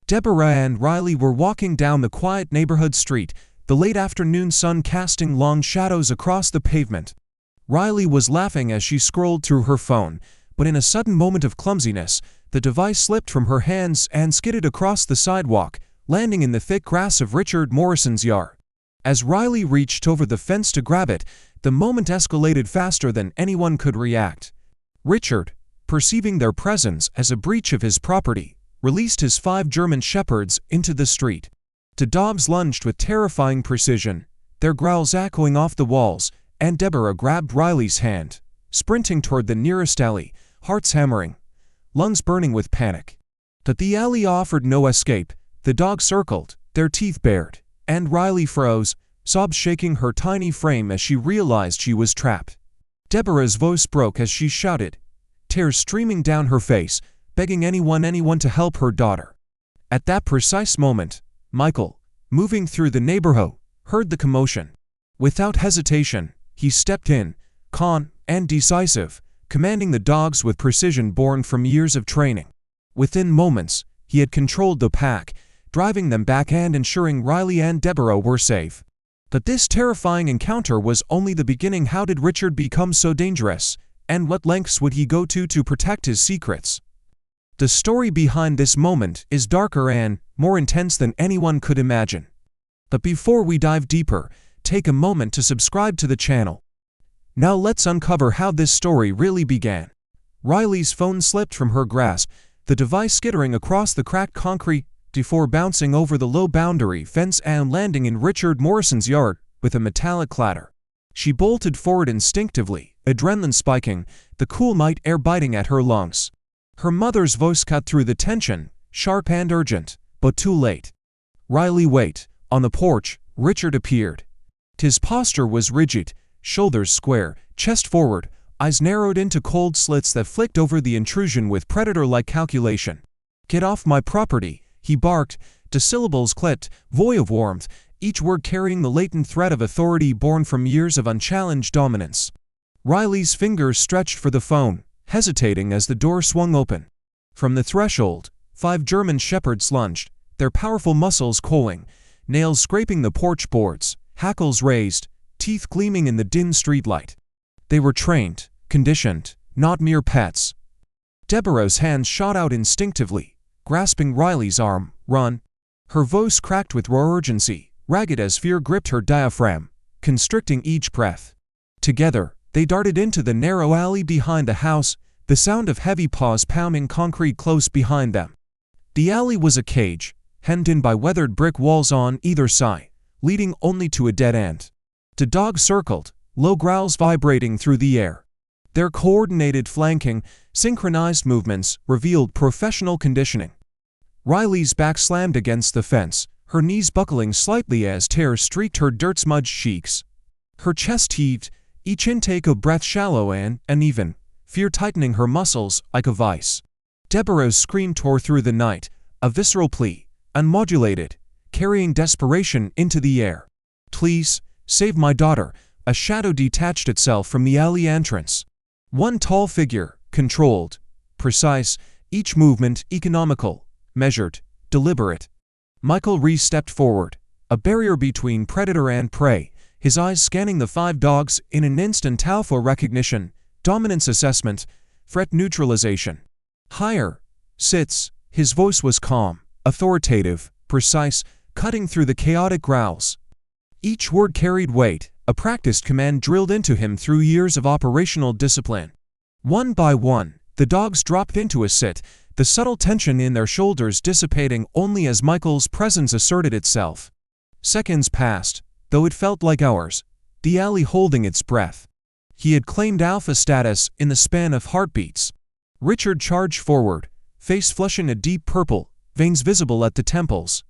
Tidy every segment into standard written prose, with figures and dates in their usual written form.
Deborah and Riley were walking down the quiet neighborhood street, the late afternoon sun casting long shadows across the pavement. Riley was laughing as she scrolled through her phone, but in a sudden moment of clumsiness, the device slipped from her hands and skidded across the sidewalk, landing in the thick grass of Richard Morrison's yard. As Riley reached over the fence to grab it, the moment escalated faster than anyone could react. Richard, perceiving their presence as a breach of his property, released his 5 German shepherds into the street. The dogs lunged with terrifying precision, their growls echoing off the walls, and Deborah grabbed Riley's hand, sprinting toward the nearest alley, hearts hammering, lungs burning with panic. But the alley offered no escape. The dogs circled, their teeth bared, and Riley froze, sobs shaking her tiny frame as she realized she was trapped. Deborah's voice broke as she shouted, tears streaming down her face, begging anyone to help her daughter. At that precise moment, Michael, moving through the neighborhood, heard the commotion. Without hesitation, he stepped in, calm and decisive, commanding the dogs with precision born from years of training. Within moments, he had controlled the pack, driving them back and ensuring Riley and Deborah were safe. But this terrifying encounter was only the beginning. How did Richard become so dangerous, and what lengths would he go to protect his secrets? The story behind this moment is darker and more intense than anyone could imagine. But before we dive deeper, take a moment to subscribe to the channel. Now let's uncover how this story really began. Riley's phone slipped from her grasp, the device skittering across the cracked concrete before bouncing over the low boundary fence and landing in Richard Morrison's yard with a metallic clatter. She bolted forward instinctively, adrenaline spiking, the cool night air biting at her lungs. Her mother's voice cut through the tension, sharp and urgent, but too late. Riley, wait. On the porch, Richard appeared. His posture was rigid, shoulders square, chest forward, eyes narrowed into cold slits that flicked over the intrusion with predator-like calculation. Get off my property, he barked, the syllables clipped, void of warmth, each word carrying the latent threat of authority born from years of unchallenged dominance. Riley's fingers stretched for the phone, hesitating as the door swung open. From the threshold, 5 German shepherds lunged, their powerful muscles coaling, nails scraping the porch boards, hackles raised, teeth gleaming in the dim streetlight. They were trained, conditioned, not mere pets. Deborah's hands shot out instinctively, grasping Riley's arm. Run. Her voice cracked with raw urgency, ragged as fear gripped her diaphragm, constricting each breath. Together, they darted into the narrow alley behind the house, the sound of heavy paws pounding concrete close behind them. The alley was a cage, hemmed in by weathered brick walls on either side, leading only to a dead end. The dogs circled, low growls vibrating through the air. Their coordinated flanking, synchronized movements revealed professional conditioning. Riley's back slammed against the fence, her knees buckling slightly as tears streaked her dirt-smudged cheeks. Her chest heaved, each intake of breath shallow and uneven, fear tightening her muscles like a vice. Deborah's scream tore through the night, a visceral plea, unmodulated, carrying desperation into the air. Please, save my daughter. A shadow detached itself from the alley entrance. One tall figure, controlled, precise, each movement economical, measured, deliberate. Michael Reese stepped forward, a barrier between predator and prey, his eyes scanning the 5 dogs in an instant. Alpha recognition, dominance assessment, threat neutralization. Higher. Sits. His voice was calm, authoritative, precise, cutting through the chaotic growls. Each word carried weight, a practiced command drilled into him through years of operational discipline. One by one, the dogs dropped into a sit, the subtle tension in their shoulders dissipating only as Michael's presence asserted itself. Seconds passed, though it felt like hours, the alley holding its breath. He had claimed alpha status in the span of heartbeats. Richard charged forward, face flushing a deep purple, veins visible at the temples.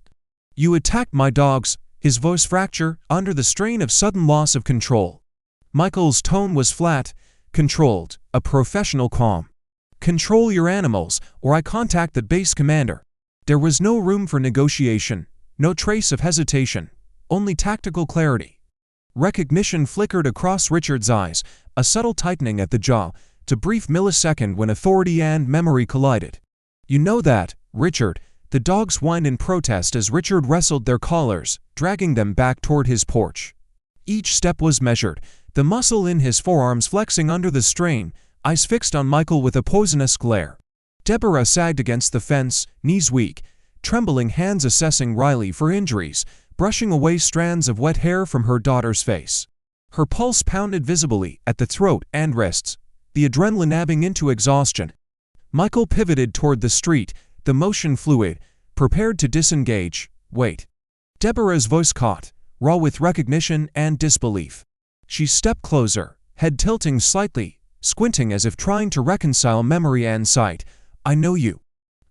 You attacked my dogs, his voice fractured under the strain of sudden loss of control. Michael's tone was flat, controlled, a professional calm. Control your animals, or I contact the base commander. There was no room for negotiation, no trace of hesitation, only tactical clarity. Recognition flickered across Richard's eyes, a subtle tightening at the jaw, a brief millisecond when authority and memory collided. You know that, Richard, The dogs whined in protest as Richard wrestled their collars, dragging them back toward his porch. Each step was measured, the muscle in his forearms flexing under the strain, eyes fixed on Michael with a poisonous glare. Deborah sagged against the fence, knees weak, trembling hands assessing Riley for injuries, brushing away strands of wet hair from her daughter's face. Her pulse pounded visibly at the throat and wrists, the adrenaline ebbing into exhaustion. Michael pivoted toward the street, the motion fluid, prepared to disengage. Wait. Deborah's voice caught, raw with recognition and disbelief. She stepped closer, head tilting slightly, squinting as if trying to reconcile memory and sight. I know you.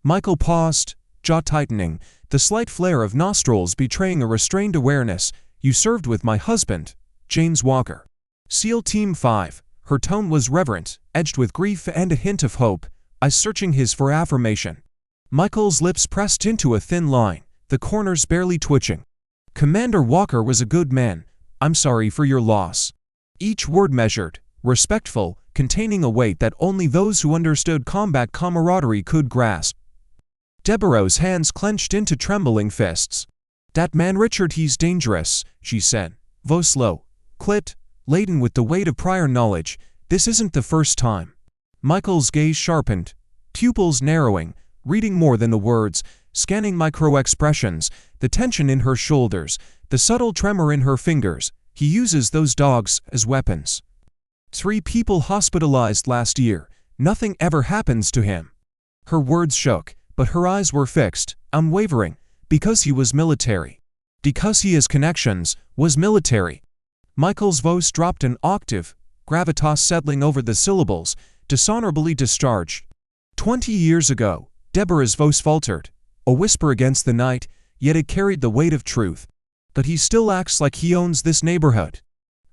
Michael paused, jaw tightening, the slight flare of nostrils betraying a restrained awareness. You served with my husband, James Walker. SEAL Team 5. Her tone was reverent, edged with grief and a hint of hope, eyes searching his for affirmation. Michael's lips pressed into a thin line, the corners barely twitching. Commander Walker was a good man. I'm sorry for your loss. Each word measured, respectful, containing a weight that only those who understood combat camaraderie could grasp. Deborah's hands clenched into trembling fists. That man Richard, he's dangerous, she said, voice low, clipped, laden with the weight of prior knowledge. This isn't the first time. Michael's gaze sharpened, pupils narrowing, reading more than the words, scanning micro-expressions, the tension in her shoulders, the subtle tremor in her fingers. He uses those dogs as weapons. 3 people hospitalized last year. Nothing ever happens to him. Her words shook, but her eyes were fixed, unwavering, because he was military. Because he has connections, was military. Michael's voice dropped an octave, gravitas settling over the syllables, dishonorably discharged. 20 years ago, Deborah's voice faltered, a whisper against the night, yet it carried the weight of truth. But he still acts like he owns this neighborhood.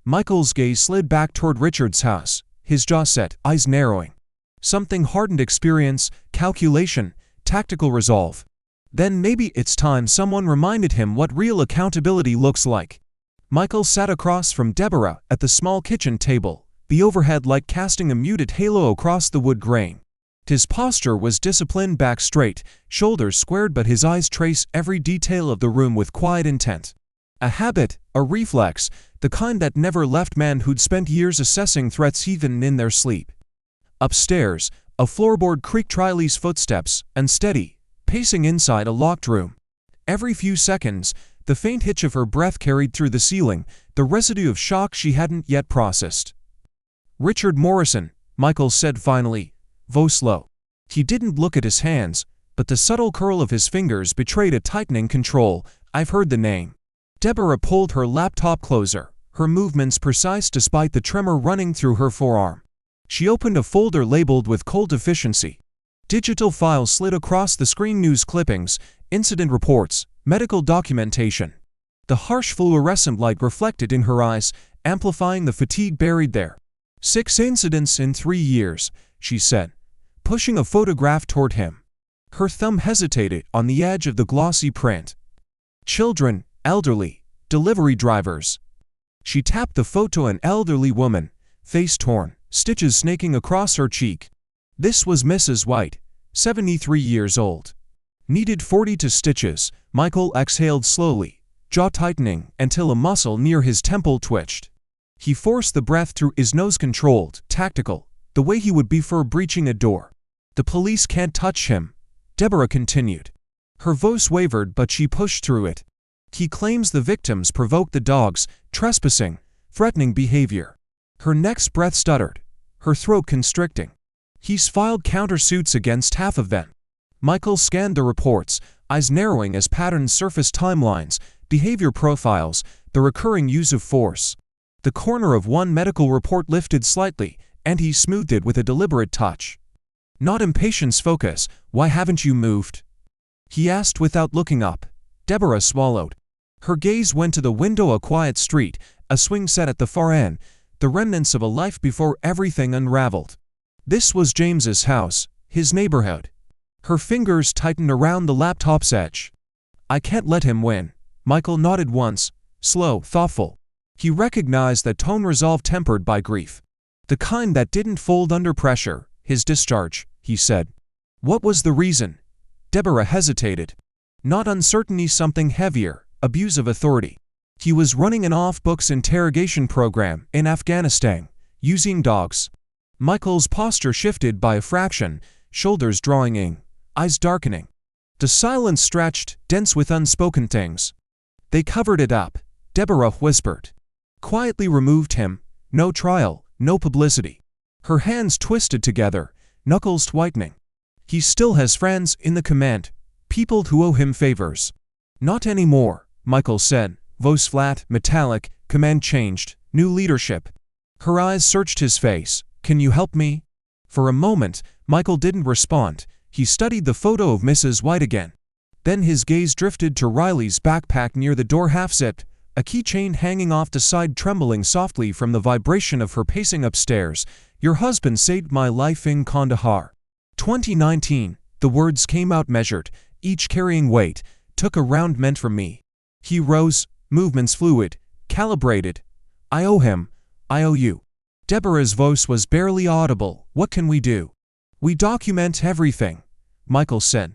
Michael's gaze slid back toward Richard's house, his jaw set, eyes narrowing. Something hardened: experience, calculation, tactical resolve. Then maybe it's time someone reminded him what real accountability looks like. Michael sat across from Deborah at the small kitchen table, the overhead light casting a muted halo across the wood grain. His posture was disciplined, back straight, shoulders squared, but his eyes traced every detail of the room with quiet intent. A habit, a reflex, the kind that never left men who'd spent years assessing threats even in their sleep. Upstairs, a floorboard creaked. Riley's footsteps, unsteady, pacing inside a locked room. Every few seconds, the faint hitch of her breath carried through the ceiling, the residue of shock she hadn't yet processed. Richard Morrison, Michael said finally, voice low. He didn't look at his hands, but the subtle curl of his fingers betrayed a tightening control. I've heard the name. Deborah pulled her laptop closer, her movements precise despite the tremor running through her forearm. She opened a folder labeled with cold deficiency. Digital files slid across the screen: news clippings, incident reports, medical documentation. The harsh fluorescent light reflected in her eyes, amplifying the fatigue buried there. 6 incidents in 3 years, she said, pushing a photograph toward him. Her thumb hesitated on the edge of the glossy print. Children, elderly, delivery drivers. She tapped the photo: an elderly woman, face torn, stitches snaking across her cheek. This was Mrs. White, 73 years old. Needed 42 stitches. Michael exhaled slowly, jaw tightening until a muscle near his temple twitched. He forced the breath through his nose, controlled, tactical, the way he would be for breaching a door. The police can't touch him, Deborah continued. Her voice wavered, but she pushed through it. He claims the victims provoked the dogs, trespassing, threatening behavior. Her next breath stuttered, her throat constricting. He's filed countersuits against half of them. Michael scanned the reports, eyes narrowing as patterns surfaced: timelines, behavior profiles, the recurring use of force. The corner of one medical report lifted slightly, and he smoothed it with a deliberate touch. Not impatience, focus. Why haven't you moved? He asked without looking up. Deborah swallowed. Her gaze went to the window: a quiet street, a swing set at the far end, the remnants of a life before everything unraveled. This was James's house, his neighborhood. Her fingers tightened around the laptop's edge. I can't let him win. Michael nodded once, slow, thoughtful. He recognized that tone: resolve tempered by grief. The kind that didn't fold under pressure. His discharge, he said. What was the reason? Deborah hesitated. Not uncertainty, something heavier, abuse of authority. He was running an off-books interrogation program in Afghanistan, using dogs. Michael's posture shifted by a fraction, shoulders drawing in, eyes darkening. The silence stretched, dense with unspoken things. They covered it up, Deborah whispered. Quietly removed him, no trial, no publicity. Her hands twisted together, knuckles whitening. He still has friends in the command, people who owe him favors. Not anymore, Michael said, voice flat, metallic, command changed, new leadership. Her eyes searched his face. Can you help me? For a moment, Michael didn't respond. He studied the photo of Mrs. White again. Then his gaze drifted to Riley's backpack near the door, half-zipped, a keychain hanging off the side trembling softly from the vibration of her pacing upstairs. Your husband saved my life in Kandahar. 2019, the words came out measured, each carrying weight, took a round meant for me. He rose, movements fluid, calibrated. I owe him, I owe you. Deborah's voice was barely audible. What can we do? We document everything, Michael said.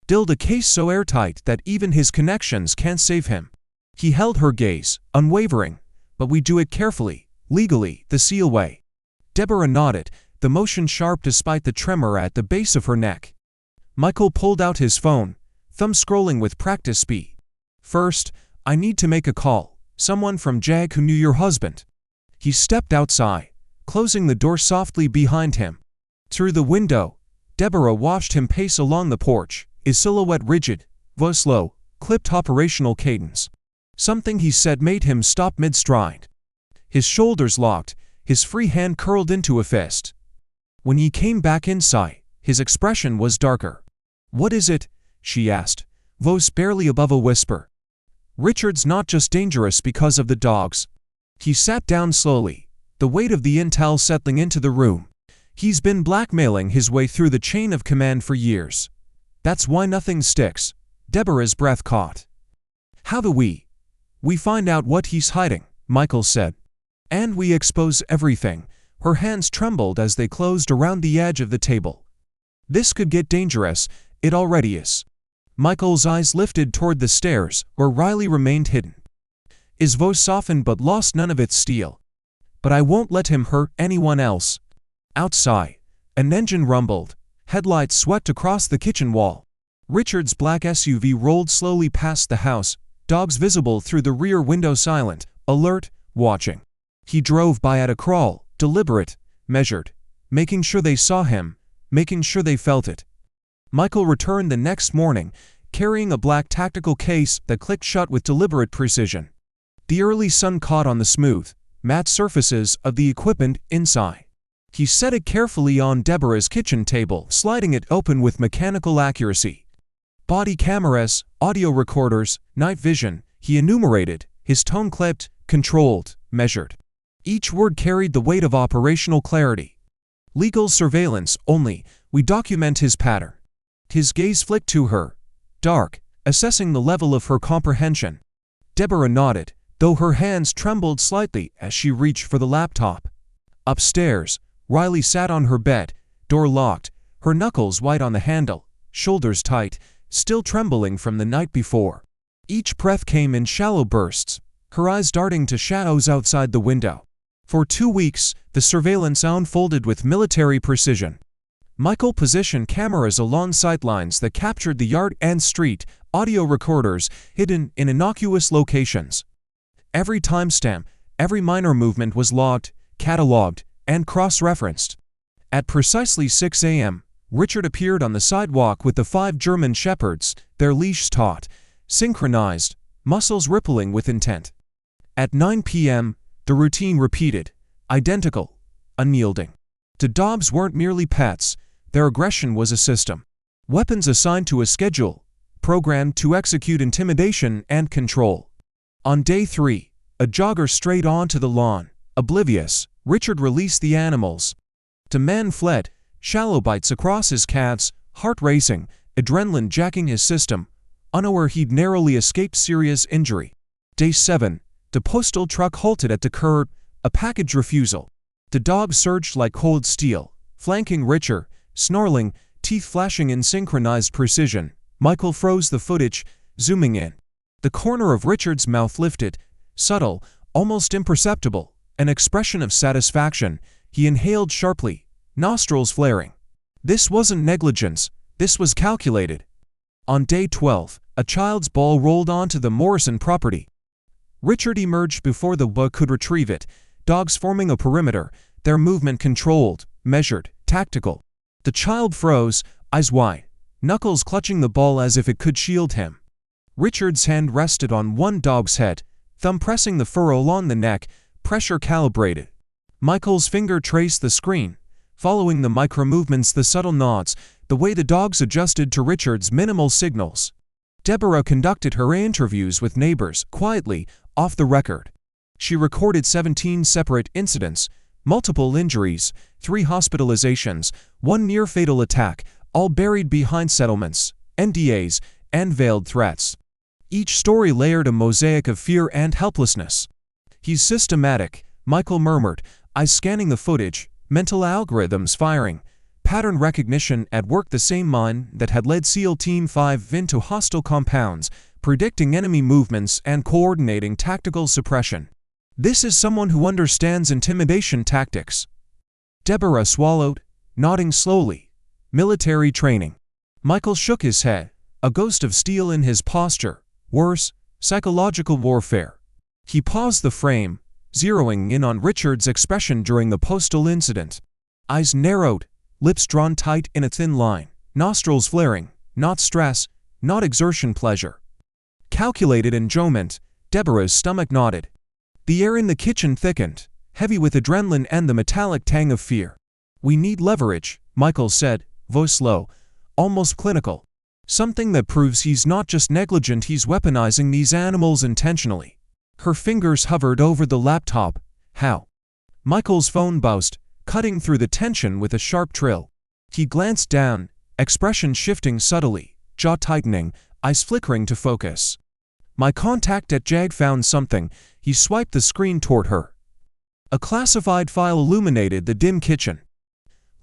Build a case so airtight that even his connections can't save him. He held her gaze, unwavering. But we do it carefully, legally, the Seal way. Deborah nodded, the motion sharp despite the tremor at the base of her neck. Michael pulled out his phone, thumb scrolling with practice speed. First, I need to make a call. Someone from JAG who knew your husband. He stepped outside, closing the door softly behind him. Through the window, Deborah watched him pace along the porch, his silhouette rigid, voice low, clipped operational cadence. Something he said made him stop mid-stride. His shoulders locked, his free hand curled into a fist. When he came back inside, his expression was darker. What is it? She asked, voice barely above a whisper. Richard's not just dangerous because of the dogs. He sat down slowly, the weight of the intel settling into the room. He's been blackmailing his way through the chain of command for years. That's why nothing sticks. Deborah's breath caught. How do we find out what he's hiding, Michael said. And we expose everything. Her hands trembled as they closed around the edge of the table. This could get dangerous. It already is. Michael's eyes lifted toward the stairs, where Riley remained hidden. His voice softened but lost none of its steel. But I won't let him hurt anyone else. Outside, an engine rumbled. Headlights swept across the kitchen wall. Richard's black SUV rolled slowly past the house, dogs visible through the rear window, silent, alert, watching. He drove by at a crawl, deliberate, measured, making sure they saw him, making sure they felt it. Michael returned the next morning, carrying a black tactical case that clicked shut with deliberate precision. The early sun caught on the smooth, matte surfaces of the equipment inside. He set it carefully on Deborah's kitchen table, sliding it open with mechanical accuracy. Body cameras, audio recorders, night vision, he enumerated, his tone clipped, controlled, measured. Each word carried the weight of operational clarity. Legal surveillance only, we document his pattern. His gaze flicked to her, dark, assessing the level of her comprehension. Deborah nodded, though her hands trembled slightly as she reached for the laptop. Upstairs, Riley sat on her bed, door locked, her knuckles white on the handle, shoulders tight, still trembling from the night before. Each breath came in shallow bursts, her eyes darting to shadows outside the window. For 2 weeks, the surveillance unfolded with military precision. Michael positioned cameras along sightlines that captured the yard and street, audio recorders hidden in innocuous locations. Every timestamp, every minor movement was logged, cataloged, and cross-referenced. At precisely 6 a.m., Richard appeared on the sidewalk with the 5 German shepherds, their leashes taut, synchronized, muscles rippling with intent. At 9 p.m., the routine repeated, identical, unyielding. The dogs weren't merely pets, their aggression was a system. Weapons assigned to a schedule, programmed to execute intimidation and control. On day 3, a jogger strayed onto the lawn. Oblivious, Richard released the animals. The man fled, shallow bites across his calves, heart racing, adrenaline jacking his system, unaware he'd narrowly escaped serious injury. Day 7, the postal truck halted at the curb, a package refusal. The dog surged like cold steel, flanking Richard, snarling, teeth flashing in synchronized precision. Michael froze the footage, zooming in. The corner of Richard's mouth lifted, subtle, almost imperceptible, an expression of satisfaction. He inhaled sharply, nostrils flaring. This wasn't negligence, this was calculated. On day 12, a child's ball rolled onto the Morrison property. Richard emerged before the bug could retrieve it, dogs forming a perimeter, their movement controlled, measured, tactical. The child froze, eyes wide, knuckles clutching the ball as if it could shield him. Richard's hand rested on one dog's head, thumb pressing the furrow along the neck, pressure calibrated. Michael's finger traced the screen, following the micro-movements, the subtle nods, the way the dogs adjusted to Richard's minimal signals. Deborah conducted her interviews with neighbors, quietly, off the record. She recorded 17 separate incidents, multiple injuries, 3 hospitalizations, 1 near-fatal attack, all buried behind settlements, NDAs, and veiled threats. Each story layered a mosaic of fear and helplessness. "He's systematic," Michael murmured, eyes scanning the footage, mental algorithms firing, pattern recognition at work, the same mind that had led SEAL Team 5 into hostile compounds, predicting enemy movements and coordinating tactical suppression. "This is someone who understands intimidation tactics." Deborah swallowed, nodding slowly. "Military training." Michael shook his head, a ghost of steel in his posture. "Worse, psychological warfare." He paused the frame, zeroing in on Richard's expression during the postal incident. Eyes narrowed, lips drawn tight in a thin line, nostrils flaring, not stress, not exertion, pleasure. Calculated enjoyment. Deborah's stomach knotted. The air in the kitchen thickened, heavy with adrenaline and the metallic tang of fear. "We need leverage," Michael said, voice low, almost clinical. "Something that proves he's not just negligent, he's weaponizing these animals intentionally." Her fingers hovered over the laptop. "How?" Michael's phone buzzed, cutting through the tension with a sharp trill. He glanced down, expression shifting subtly, jaw tightening, eyes flickering to focus. "My contact at JAG found something." He swiped the screen toward her. A classified file illuminated the dim kitchen.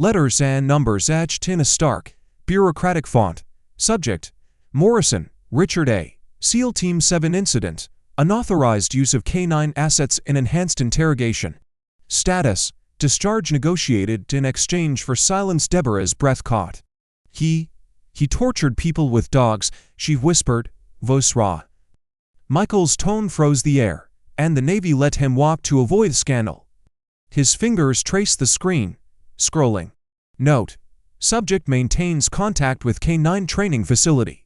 Letters and numbers etched in a stark, bureaucratic font. Subject: Morrison, Richard A. SEAL Team 7 incident. Unauthorized use of canine assets in enhanced interrogation. Status: discharge negotiated in exchange for silence. Deborah's breath caught. He tortured people with dogs," she whispered, voice raw. Michael's tone froze the air, and the Navy let him walk to avoid scandal. His fingers traced the screen, scrolling. Note: subject maintains contact with K9 training facility.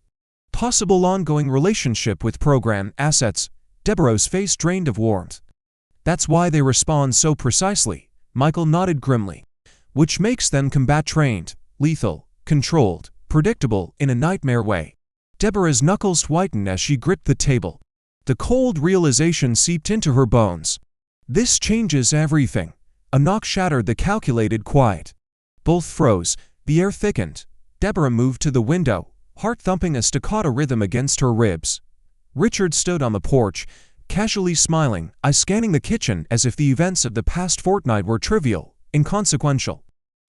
Possible ongoing relationship with program assets. Deborah's face drained of warmth. "That's why they respond so precisely," Michael nodded grimly. "Which makes them combat-trained, lethal, controlled, predictable in a nightmare way." Deborah's knuckles whitened as she gripped the table. The cold realization seeped into her bones. "This changes everything." A knock shattered the calculated quiet. Both froze, the air thickened. Deborah moved to the window, heart thumping a staccato rhythm against her ribs. Richard stood on the porch, casually smiling, eyes scanning the kitchen as if the events of the past fortnight were trivial, inconsequential.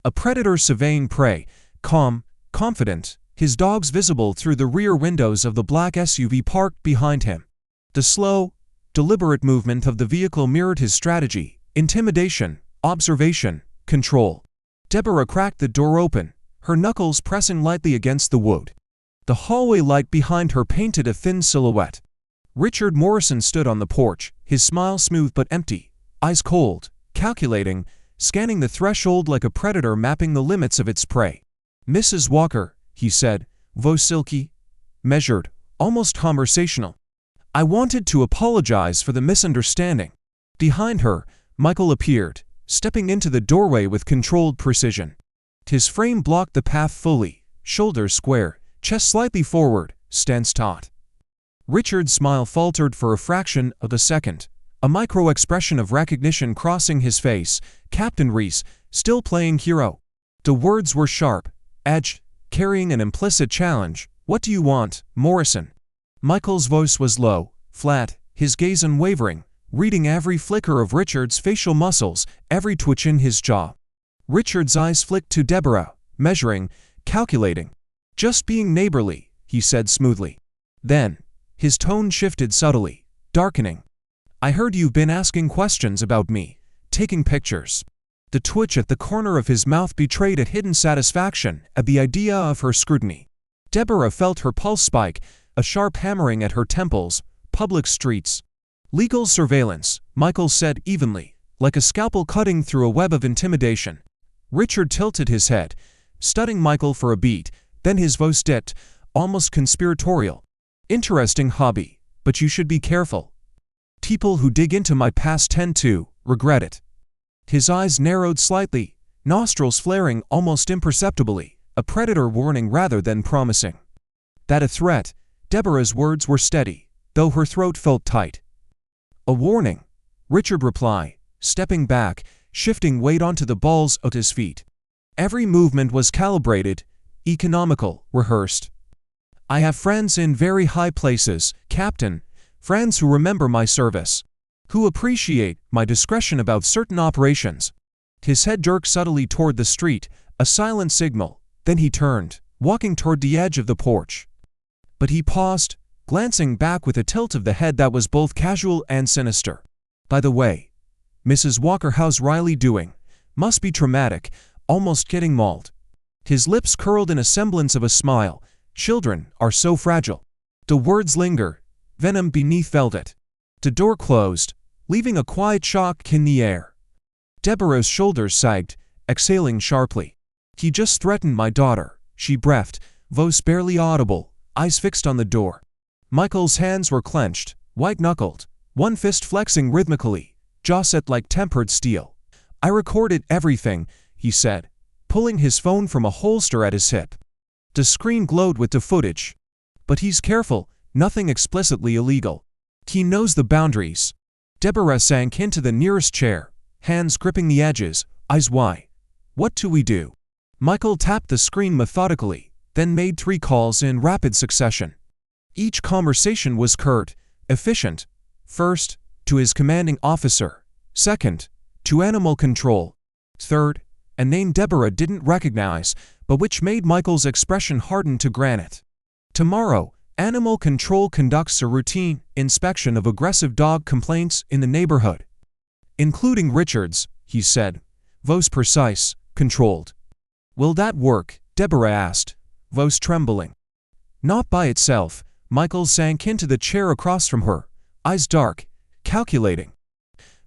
A predator surveying prey, calm, confident, his dogs visible through the rear windows of the black SUV parked behind him. The slow, deliberate movement of the vehicle mirrored his strategy: intimidation, observation, control. Deborah cracked the door open, her knuckles pressing lightly against the wood. The hallway light behind her painted a thin silhouette. Richard Morrison stood on the porch, his smile smooth but empty, eyes cold, calculating, scanning the threshold like a predator mapping the limits of its prey. "Mrs. Walker," he said, voice silky, measured, almost conversational. "I wanted to apologize for the misunderstanding." Behind her, Michael appeared, stepping into the doorway with controlled precision. His frame blocked the path fully, shoulders square, chest slightly forward, stance taut. Richard's smile faltered for a fraction of a second, a micro-expression of recognition crossing his face. "Captain Reese, still playing hero." The words were sharp, edged, carrying an implicit challenge. "What do you want, Morrison?" Michael's voice was low, flat, his gaze unwavering, reading every flicker of Richard's facial muscles, every twitch in his jaw. Richard's eyes flicked to Deborah, measuring, calculating. "Just being neighborly," he said smoothly. Then, his tone shifted subtly, darkening. I heard you've been asking questions about me, taking pictures. The twitch at the corner of his mouth betrayed a hidden satisfaction at the idea of her scrutiny. Deborah felt her pulse spike, a sharp hammering at her temples. Public streets. Legal surveillance, Michael said evenly, like a scalpel cutting through a web of intimidation. Richard tilted his head, studying Michael for a beat, then his voice dipped, almost conspiratorial. Interesting hobby, but you should be careful. People who dig into my past tend to regret it. His eyes narrowed slightly, nostrils flaring almost imperceptibly, a predator warning rather than promising. That a threat, Deborah's words were steady, though her throat felt tight. A warning, Richard replied, stepping back, shifting weight onto the balls of his feet. Every movement was calibrated, economical, rehearsed. I have friends in very high places, Captain, friends who remember my service, who appreciate my discretion about certain operations. His head jerked subtly toward the street, a silent signal, then he turned, walking toward the edge of the porch. But he paused, glancing back with a tilt of the head that was both casual and sinister. By the way, Mrs. Walker, how's Riley doing? Must be traumatic, almost getting mauled. His lips curled in a semblance of a smile. Children are so fragile. The words linger, venom beneath velvet. The door closed, leaving a quiet shock in the air. Deborah's shoulders sagged, exhaling sharply. He just threatened my daughter, she breathed, voice barely audible, eyes fixed on the door. Michael's hands were clenched, white-knuckled, one fist flexing rhythmically, jaw set like tempered steel. I recorded everything, he said, pulling his phone from a holster at his hip. The screen glowed with the footage. But he's careful, nothing explicitly illegal. He knows the boundaries. Deborah sank into the nearest chair, hands gripping the edges, eyes wide. What do we do? Michael tapped the screen methodically, then made 3 calls in rapid succession. Each conversation was curt, efficient. First, to his commanding officer. Second, to Animal Control. Third, a name Deborah didn't recognize, but which made Michael's expression harden to granite. Tomorrow, Animal Control conducts a routine inspection of aggressive dog complaints in the neighborhood. Including Richard's, he said, voice precise, controlled. Will that work? Deborah asked, voice trembling. Not by itself. Michael sank into the chair across from her, eyes dark, calculating.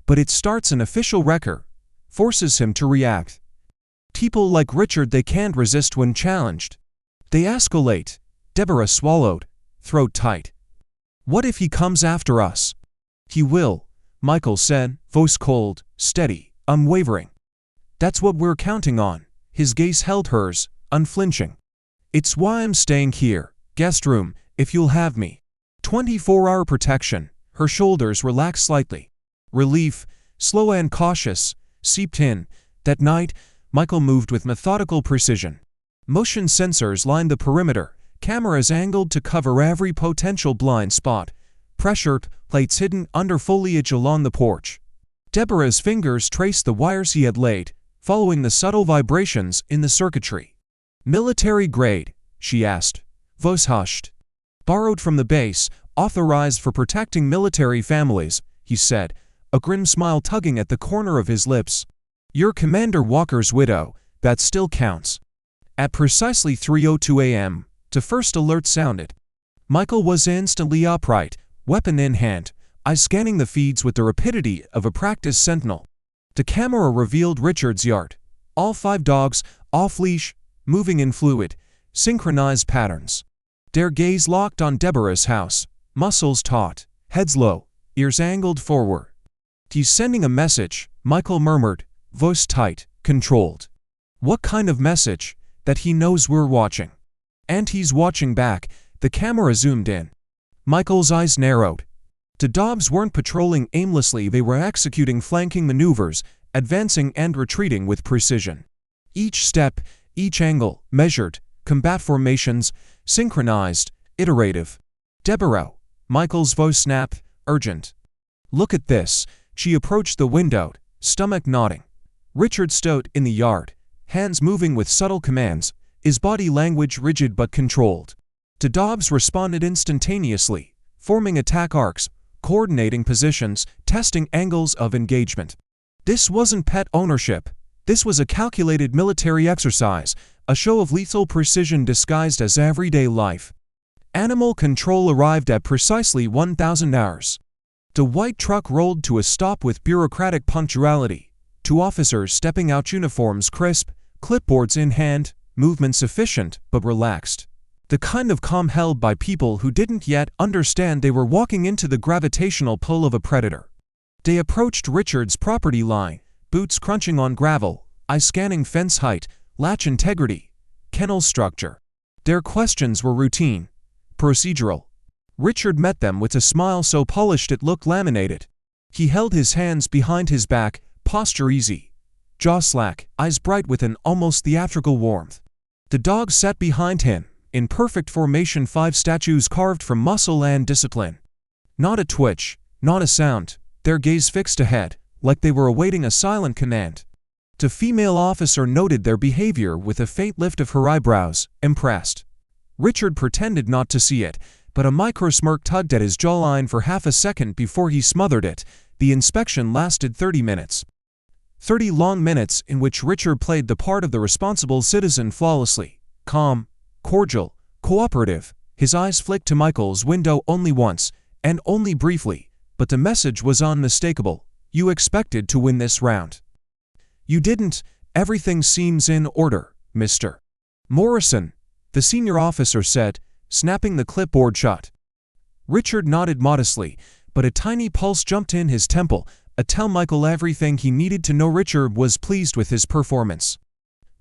But it starts an official record, forces him to react. People like Richard, they can't resist when challenged. They escalate. Deborah swallowed, throat tight. What if he comes after us? He will, Michael said, voice cold, steady, unwavering. That's what we're counting on. His gaze held hers, unflinching. It's why I'm staying here, guest room, if you'll have me. 24-hour protection. Her shoulders relaxed slightly. Relief, slow and cautious, seeped in. That night, Michael moved with methodical precision. Motion sensors lined the perimeter, cameras angled to cover every potential blind spot, pressure plates hidden under foliage along the porch. Deborah's fingers traced the wires he had laid, following the subtle vibrations in the circuitry. Military grade, she asked, voice hushed. Borrowed from the base, authorized for protecting military families, he said, a grim smile tugging at the corner of his lips. You're Commander Walker's widow, that still counts. At precisely 3:02 a.m., the first alert sounded. Michael was instantly upright, weapon in hand, eyes scanning the feeds with the rapidity of a practiced sentinel. The camera revealed Richard's yard. All 5 dogs, off-leash, moving in fluid, synchronized patterns. Their gaze locked on Deborah's house, muscles taut, heads low, ears angled forward. He's sending a message, Michael murmured, voice tight, controlled. What kind of message? That he knows we're watching. And he's watching back. The camera zoomed in. Michael's eyes narrowed. The dogs weren't patrolling aimlessly, they were executing flanking maneuvers, advancing and retreating with precision. Each step, each angle, measured, combat formations, synchronized, iterative. Deborah, Michael's voice snapped, urgent. Look at this. She approached the window, stomach nodding. Richard stood in the yard, hands moving with subtle commands, his body language rigid but controlled. The dogs responded instantaneously, forming attack arcs, coordinating positions, testing angles of engagement. This wasn't pet ownership. This was a calculated military exercise, a show of lethal precision disguised as everyday life. Animal control arrived at precisely 1,000 hours. The white truck rolled to a stop with bureaucratic punctuality, 2 officers stepping out, uniforms crisp, clipboards in hand, movements efficient but relaxed. The kind of calm held by people who didn't yet understand they were walking into the gravitational pull of a predator. They approached Richard's property line, boots crunching on gravel, eyes scanning fence height, latch integrity, kennel structure. Their questions were routine, procedural. Richard met them with a smile so polished it looked laminated. He held his hands behind his back, posture easy, jaw slack, eyes bright with an almost theatrical warmth. The dogs sat behind him, in perfect formation, 5 statues carved from muscle and discipline. Not a twitch, not a sound, their gaze fixed ahead, like they were awaiting a silent command. The female officer noted their behavior with a faint lift of her eyebrows, impressed. Richard pretended not to see it, but a micro-smirk tugged at his jawline for half a second before he smothered it. The inspection lasted 30 minutes. 30 long minutes in which Richard played the part of the responsible citizen flawlessly, calm, cordial, cooperative. His eyes flicked to Michael's window only once, and only briefly, but the message was unmistakable. You expected to win this round. You didn't. Everything seems in order, Mr. Morrison, the senior officer said, snapping the clipboard shut. Richard nodded modestly, but a tiny pulse jumped in his temple. Tell Michael everything he needed to know. Richard was pleased with his performance.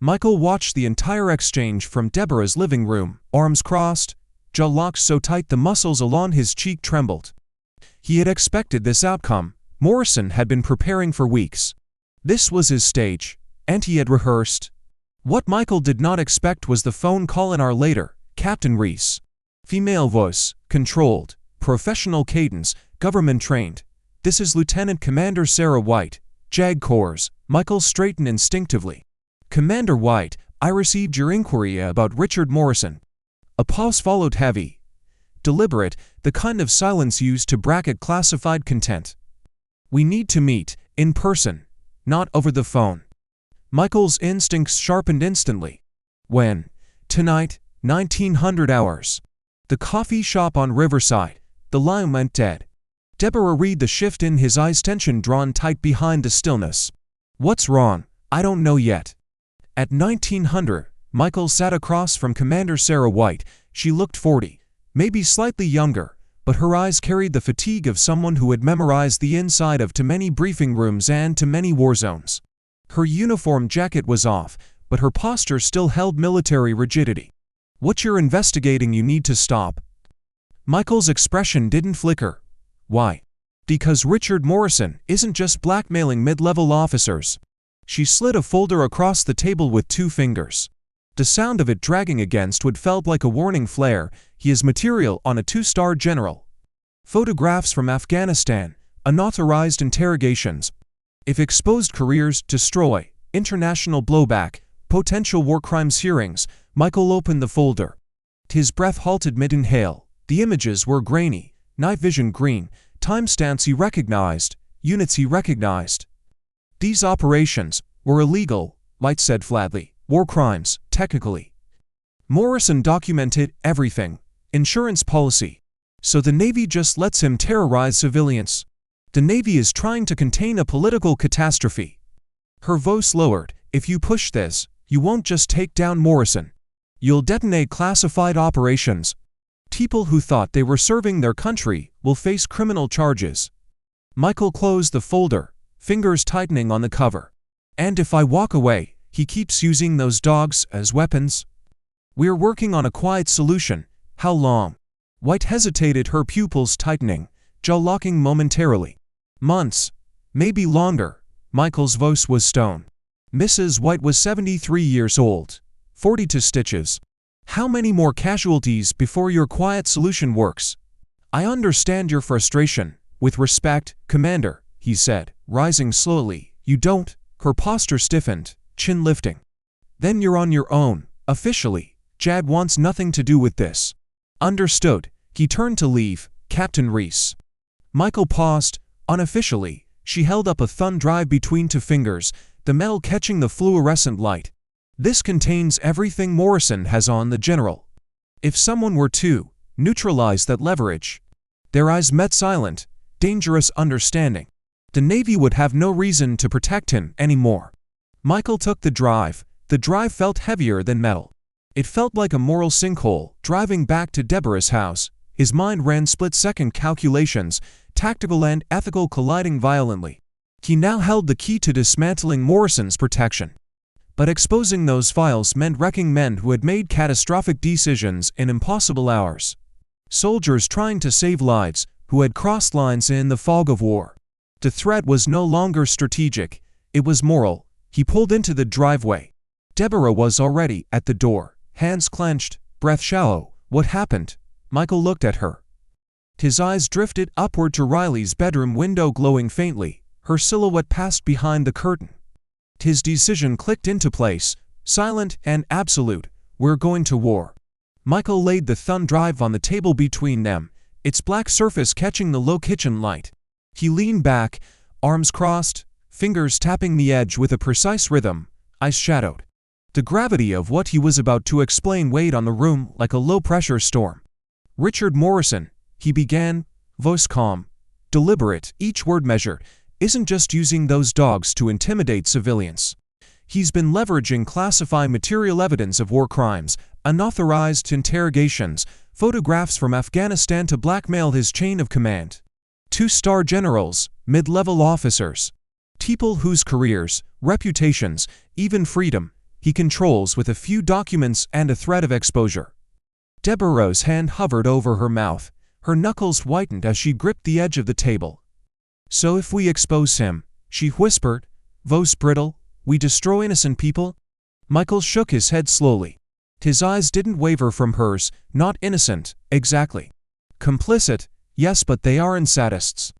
Michael watched the entire exchange from Deborah's living room, arms crossed, jaw locked so tight the muscles along his cheek trembled. He had expected this outcome. Morrison had been preparing for weeks. This was his stage, and he had rehearsed. What Michael did not expect was the phone call an hour later. Captain Reese. Female voice, controlled, professional cadence, government trained. This is Lieutenant Commander Sarah White, JAG Corps. Michael straightened instinctively. Commander White, I received your inquiry about Richard Morrison. A pause followed, heavy, deliberate, the kind of silence used to bracket classified content. We need to meet, in person, not over the phone. Michael's instincts sharpened instantly. When? Tonight, 1900 hours. The coffee shop on Riverside. The line went dead. Deborah read the shift in his eyes, tension drawn tight behind the stillness. What's wrong? I don't know yet. At 1900, Michael sat across from Commander Sarah White. She looked 40, maybe slightly younger, but her eyes carried the fatigue of someone who had memorized the inside of too many briefing rooms and too many war zones. Her uniform jacket was off, but her posture still held military rigidity. What you're investigating you need to stop. Michael's expression didn't flicker. Why? Because Richard Morrison isn't just blackmailing mid-level officers. She slid a folder across the table with 2 fingers. The sound of it dragging against wood felt like a warning flare. He is material on a 2-star general. Photographs from Afghanistan, unauthorized interrogations. If exposed, careers destroy, international blowback, potential war crimes hearings. Michael opened the folder. His breath halted mid-inhale. The images were grainy, night vision green, timestamps he recognized, units he recognized. These operations were illegal, White said flatly. War crimes, technically. Morrison documented everything. Insurance policy. So the Navy just lets him terrorize civilians. The Navy is trying to contain a political catastrophe. Her voice lowered. If you push this, you won't just take down Morrison. You'll detonate classified operations. People who thought they were serving their country will face criminal charges. Michael closed the folder, fingers tightening on the cover. And if I walk away, he keeps using those dogs as weapons? We're working on a quiet solution. How long? White hesitated, her pupils tightening, jaw locking momentarily. Months. Maybe longer. Michael's voice was stone. Mrs. White was 73 years old. 42 stitches. How many more casualties before your quiet solution works? I understand your frustration. With respect, Commander, he said, rising slowly. You don't. Her posture stiffened, chin lifting. Then you're on your own. Officially, JAG wants nothing to do with this. Understood. He turned to leave. Captain Reese. Michael paused. Unofficially, she held up a thumb drive between two fingers, the metal catching the fluorescent light. This contains everything Morrison has on the General. If someone were to neutralize that leverage. Their eyes met silent, dangerous understanding. The Navy would have no reason to protect him anymore. Michael took the drive. The drive felt heavier than metal. It felt like a moral sinkhole. Driving back to Deborah's house, his mind ran split-second calculations, tactical and ethical colliding violently. He now held the key to dismantling Morrison's protection. But exposing those files meant wrecking men who had made catastrophic decisions in impossible hours. Soldiers trying to save lives, who had crossed lines in the fog of war. The threat was no longer strategic, it was moral. He pulled into the driveway. Deborah was already at the door, hands clenched, breath shallow. What happened? Michael looked at her. His eyes drifted upward to Riley's bedroom window glowing faintly. Her silhouette passed behind the curtain. His decision clicked into place, silent and absolute. We're going to war. Michael laid the thumb drive on the table between them, its black surface catching the low kitchen light. He leaned back, arms crossed, fingers tapping the edge with a precise rhythm, eyes shadowed. The gravity of what he was about to explain weighed on the room like a low-pressure storm. Richard Morrison, he began, voice calm, deliberate, each word measured, isn't just using those dogs to intimidate civilians. He's been leveraging classified material evidence of war crimes, unauthorized interrogations, photographs from Afghanistan to blackmail his chain of command. 2-star generals, mid-level officers, people whose careers, reputations, even freedom, he controls with a few documents and a threat of exposure. Deborah's hand hovered over her mouth. Her knuckles whitened as she gripped the edge of the table. So if we expose him, she whispered, voice brittle, we destroy innocent people? Michael shook his head slowly. His eyes didn't waver from hers. Not innocent, exactly. Complicit, yes, but they aren't sadists.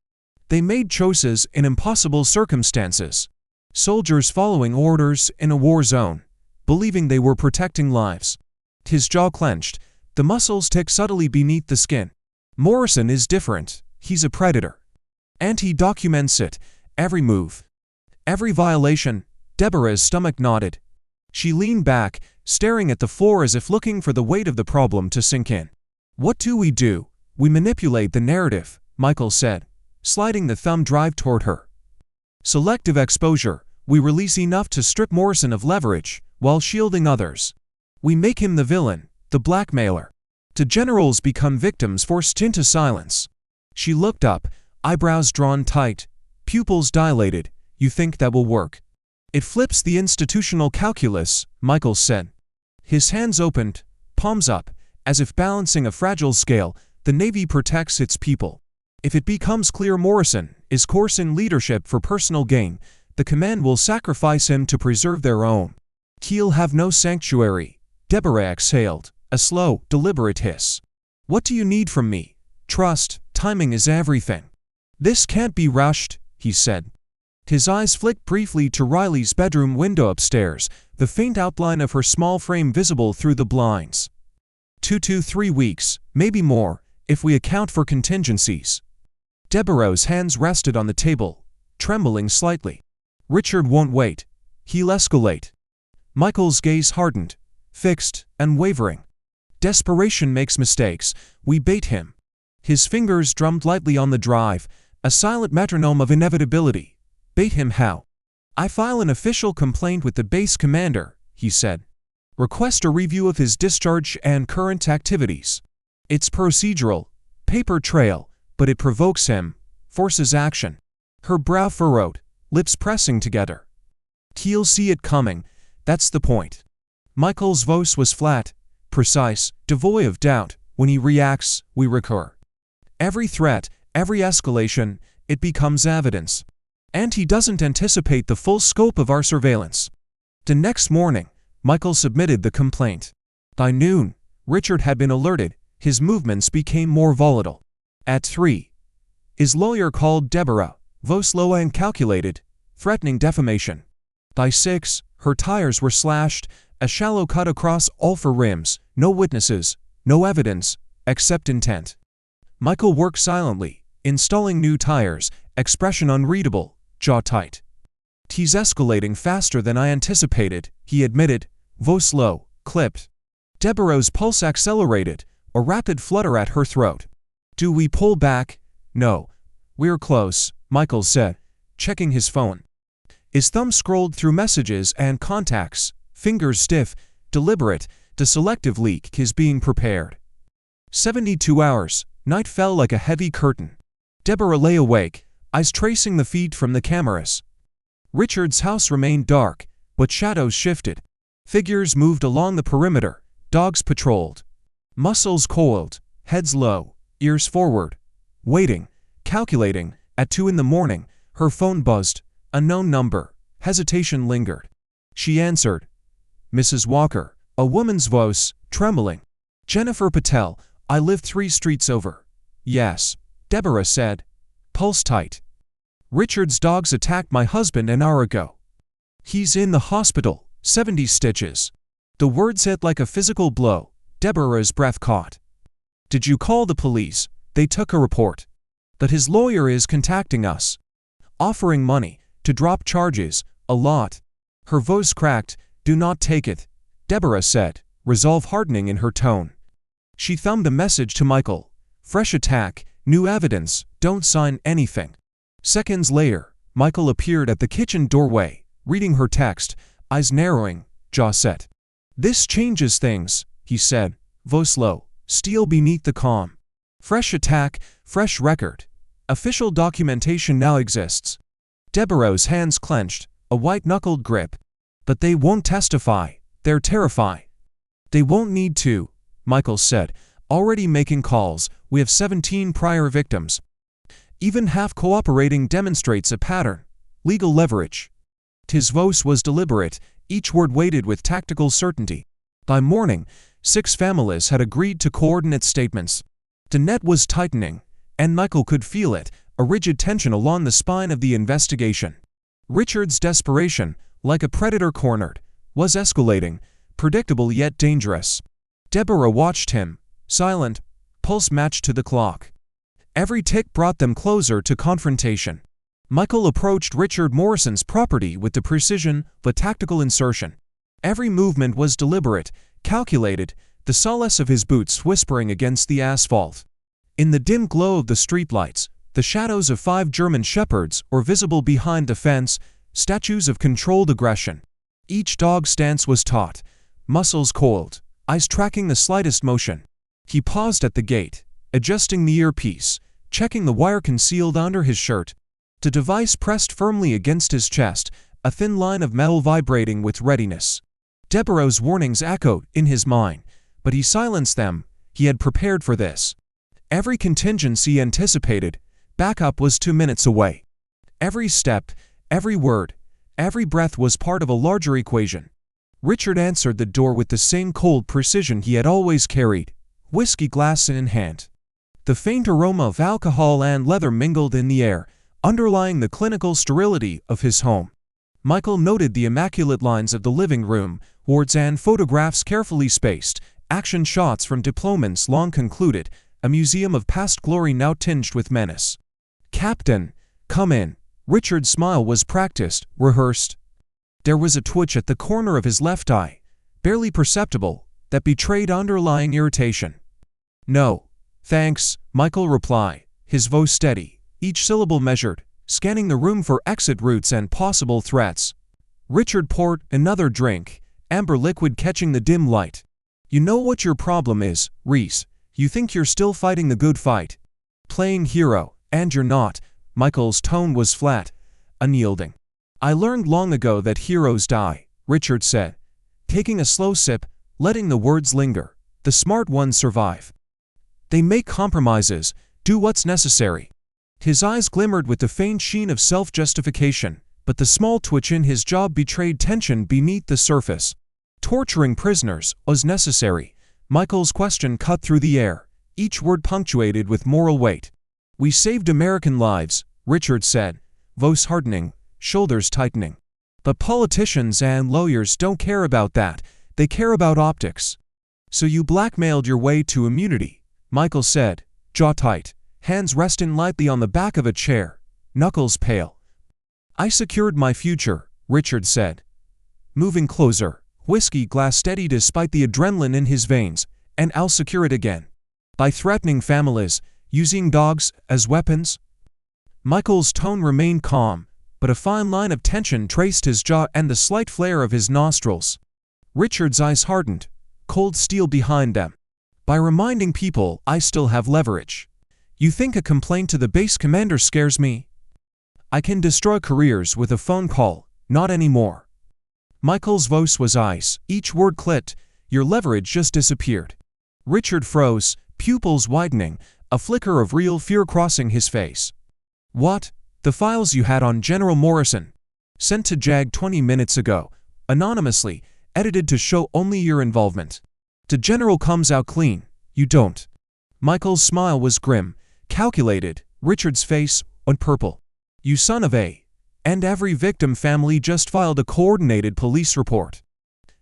They made choices in impossible circumstances. Soldiers following orders in a war zone, believing they were protecting lives. His jaw clenched, the muscles tick subtly beneath the skin. Morrison is different. He's a predator. And he documents it, every move, every violation. Deborah's stomach knotted. She leaned back, staring at the floor as if looking for the weight of the problem to sink in. What do? We manipulate the narrative, Michael said, sliding the thumb drive toward her. Selective exposure. We release enough to strip Morrison of leverage, while shielding others. We make him the villain, the blackmailer. The generals become victims forced into silence. She looked up, eyebrows drawn tight, pupils dilated. You think that will work? It flips the institutional calculus, Michael said. His hands opened, palms up, as if balancing a fragile scale. The Navy protects its people. If it becomes clear Morrison is coercing leadership for personal gain, the command will sacrifice him to preserve their own. He'll have no sanctuary. Deborah exhaled, a slow, deliberate hiss. What do you need from me? Trust. Timing is everything. This can't be rushed, he said. His eyes flicked briefly to Riley's bedroom window upstairs, the faint outline of her small frame visible through the blinds. 2 to 3 weeks, maybe more, if we account for contingencies. Deborah's hands rested on the table, trembling slightly. Richard won't wait. He'll escalate. Michael's gaze hardened, fixed, and wavering. Desperation makes mistakes. We bait him. His fingers drummed lightly on the drive, a silent metronome of inevitability. Bait him how? I file an official complaint with the base commander, he said. Request a review of his discharge and current activities. It's procedural, paper trail, but it provokes him, forces action. Her brow furrowed, lips pressing together. He'll see it coming, that's the point. Michael's voice was flat, precise, devoid of doubt. When he reacts, we recur. Every threat, every escalation, it becomes evidence. And he doesn't anticipate the full scope of our surveillance. The next morning, Michael submitted the complaint. By noon, Richard had been alerted. His movements became more volatile. At 3, his lawyer called Deborah, voice low and calculated, threatening defamation. By 6, her tires were slashed, a shallow cut across all 4 rims, no witnesses, no evidence, except intent. Michael worked silently, installing new tires, expression unreadable, jaw tight. "He's escalating faster than I anticipated," he admitted, voice low, clipped. Deborah's pulse accelerated, a rapid flutter at her throat. "Do we pull back?" "No. We're close," Michael said, checking his phone. His thumb scrolled through messages and contacts, fingers stiff, deliberate, the selective leak is being prepared. 72 hours, night fell like a heavy curtain. Deborah lay awake, eyes tracing the feed from the cameras. Richard's house remained dark, but shadows shifted. Figures moved along the perimeter, dogs patrolled. Muscles coiled, heads low, ears forward. Waiting, calculating, at 2 in the morning, her phone buzzed. Unknown number. Hesitation lingered. She answered. "Mrs. Walker," a woman's voice, trembling. "Jennifer Patel, I live 3 streets over." "Yes," Deborah said, pulse tight. "Richard's dogs attacked my husband an hour ago. He's in the hospital, 70 stitches." The words hit like a physical blow. Deborah's breath caught. "Did you call the police?" "They took a report. But his lawyer is contacting us, offering money to drop charges, a lot." Her voice cracked. "Do not take it," Deborah said, resolve hardening in her tone. She thumbed a message to Michael. "Fresh attack, new evidence, don't sign anything." Seconds later, Michael appeared at the kitchen doorway, reading her text, eyes narrowing, jaw set. "This changes things," he said, voice low, steel beneath the calm. "Fresh attack, fresh record. Official documentation now exists." Deborah's hands clenched, a white-knuckled grip. "But they won't testify. They're terrified." "They won't need to," Michael said, "already making calls. We have 17 prior victims. Even half cooperating demonstrates a pattern. Legal leverage." His voice was deliberate, each word weighted with tactical certainty. By morning, 6 families had agreed to coordinate statements. The net was tightening, and Michael could feel it, a rigid tension along the spine of the investigation. Richard's desperation, like a predator cornered, was escalating, predictable yet dangerous. Deborah watched him, silent, pulse matched to the clock. Every tick brought them closer to confrontation. Michael approached Richard Morrison's property with the precision but tactical insertion. Every movement was deliberate, calculated, the solace of his boots whispering against the asphalt. In the dim glow of the streetlights, the shadows of 5 German shepherds were visible behind the fence, statues of controlled aggression. Each dog's stance was taut, muscles coiled, eyes tracking the slightest motion. He paused at the gate, adjusting the earpiece, checking the wire concealed under his shirt. The device pressed firmly against his chest, a thin line of metal vibrating with readiness. Deborah's warnings echoed in his mind, but he silenced them. He had prepared for this. Every contingency anticipated, backup was 2 minutes away. Every step, every word, every breath was part of a larger equation. Richard answered the door with the same cold precision he had always carried, whiskey glass in hand. The faint aroma of alcohol and leather mingled in the air, underlying the clinical sterility of his home. Michael noted the immaculate lines of the living room, wards and photographs carefully spaced, action shots from deployments long concluded, a museum of past glory now tinged with menace. "Captain, come in." Richard's smile was practiced, rehearsed. There was a twitch at the corner of his left eye, barely perceptible, that betrayed underlying irritation. "No, thanks," Michael replied, his voice steady, each syllable measured, scanning the room for exit routes and possible threats. Richard poured another drink, amber liquid catching the dim light. "You know what your problem is, Reese. You think you're still fighting the good fight. Playing hero, and you're not." Michael's tone was flat, unyielding. "I learned long ago that heroes die," Richard said, taking a slow sip, letting the words linger. "The smart ones survive. They make compromises, do what's necessary." His eyes glimmered with the faint sheen of self-justification, but the small twitch in his jaw betrayed tension beneath the surface. "Torturing prisoners was necessary." Michael's question cut through the air, each word punctuated with moral weight. "We saved American lives," Richard said, voice hardening, shoulders tightening. "But politicians and lawyers don't care about that, they care about optics. So you blackmailed your way to immunity," Michael said, jaw tight, hands resting lightly on the back of a chair, knuckles pale. I secured my future, Richard said. Moving closer, whiskey glass steady despite the adrenaline in his veins, and I'll secure it again. By threatening families, using dogs as weapons? Michael's tone remained calm, but a fine line of tension traced his jaw and the slight flare of his nostrils. Richard's eyes hardened, cold steel behind them. By reminding people I still have leverage. You think a complaint to the base commander scares me? I can destroy careers with a phone call, not anymore. Michael's voice was ice, each word clicked, your leverage just disappeared. Richard froze, pupils widening, a flicker of real fear crossing his face. What? The files you had on General Morrison? Sent to JAG 20 minutes ago, anonymously, edited to show only your involvement. The General comes out clean, you don't. Michael's smile was grim, calculated, Richard's face went purple. You son of a. And every victim family just filed a coordinated police report.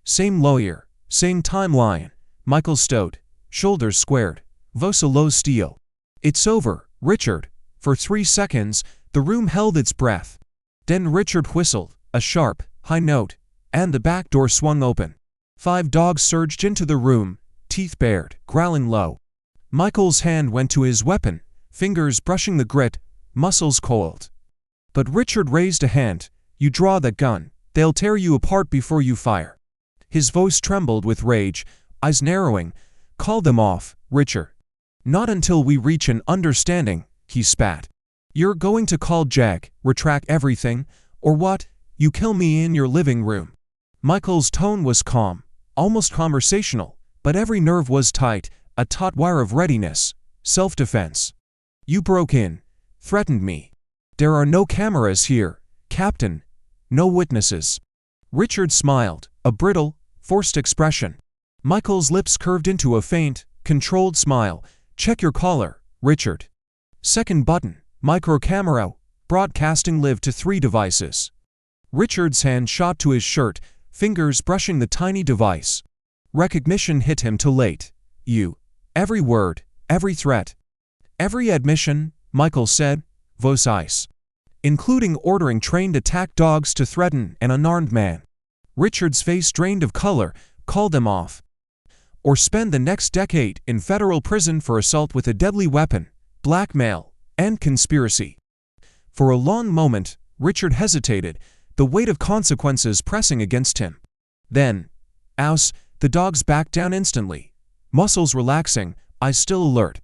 Same lawyer, same timeline. Michael stowed, shoulders squared, voice a low steel. It's over, Richard. For 3 seconds, the room held its breath. Then Richard whistled, a sharp, high note, and the back door swung open. 5 dogs surged into the room, teeth bared, growling low. Michael's hand went to his weapon, fingers brushing the grit, muscles coiled. But Richard raised a hand. You draw that gun, they'll tear you apart before you fire. His voice trembled with rage, eyes narrowing. Call them off, Richard. Not until we reach an understanding, he spat. You're going to call JAG, retract everything, or what? You kill me in your living room. Michael's tone was calm, almost conversational, but every nerve was tight, a taut wire of readiness, self-defense. You broke in, threatened me. There are no cameras here, Captain. No witnesses. Richard smiled, a brittle, forced expression. Michael's lips curved into a faint, controlled smile. Check your collar, Richard. Second button, micro camera, broadcasting live to 3 devices. Richard's hand shot to his shirt, fingers brushing the tiny device. Recognition hit him too late. You. Every word, every threat. Every admission, Michael said, voice ice. Including ordering trained attack dogs to threaten an unarmed man. Richard's face drained of color. Call them off. Or spend the next decade in federal prison for assault with a deadly weapon, blackmail, and conspiracy. For a long moment, Richard hesitated, the weight of consequences pressing against him. Then, ouse, the dogs backed down instantly, muscles relaxing, eyes still alert.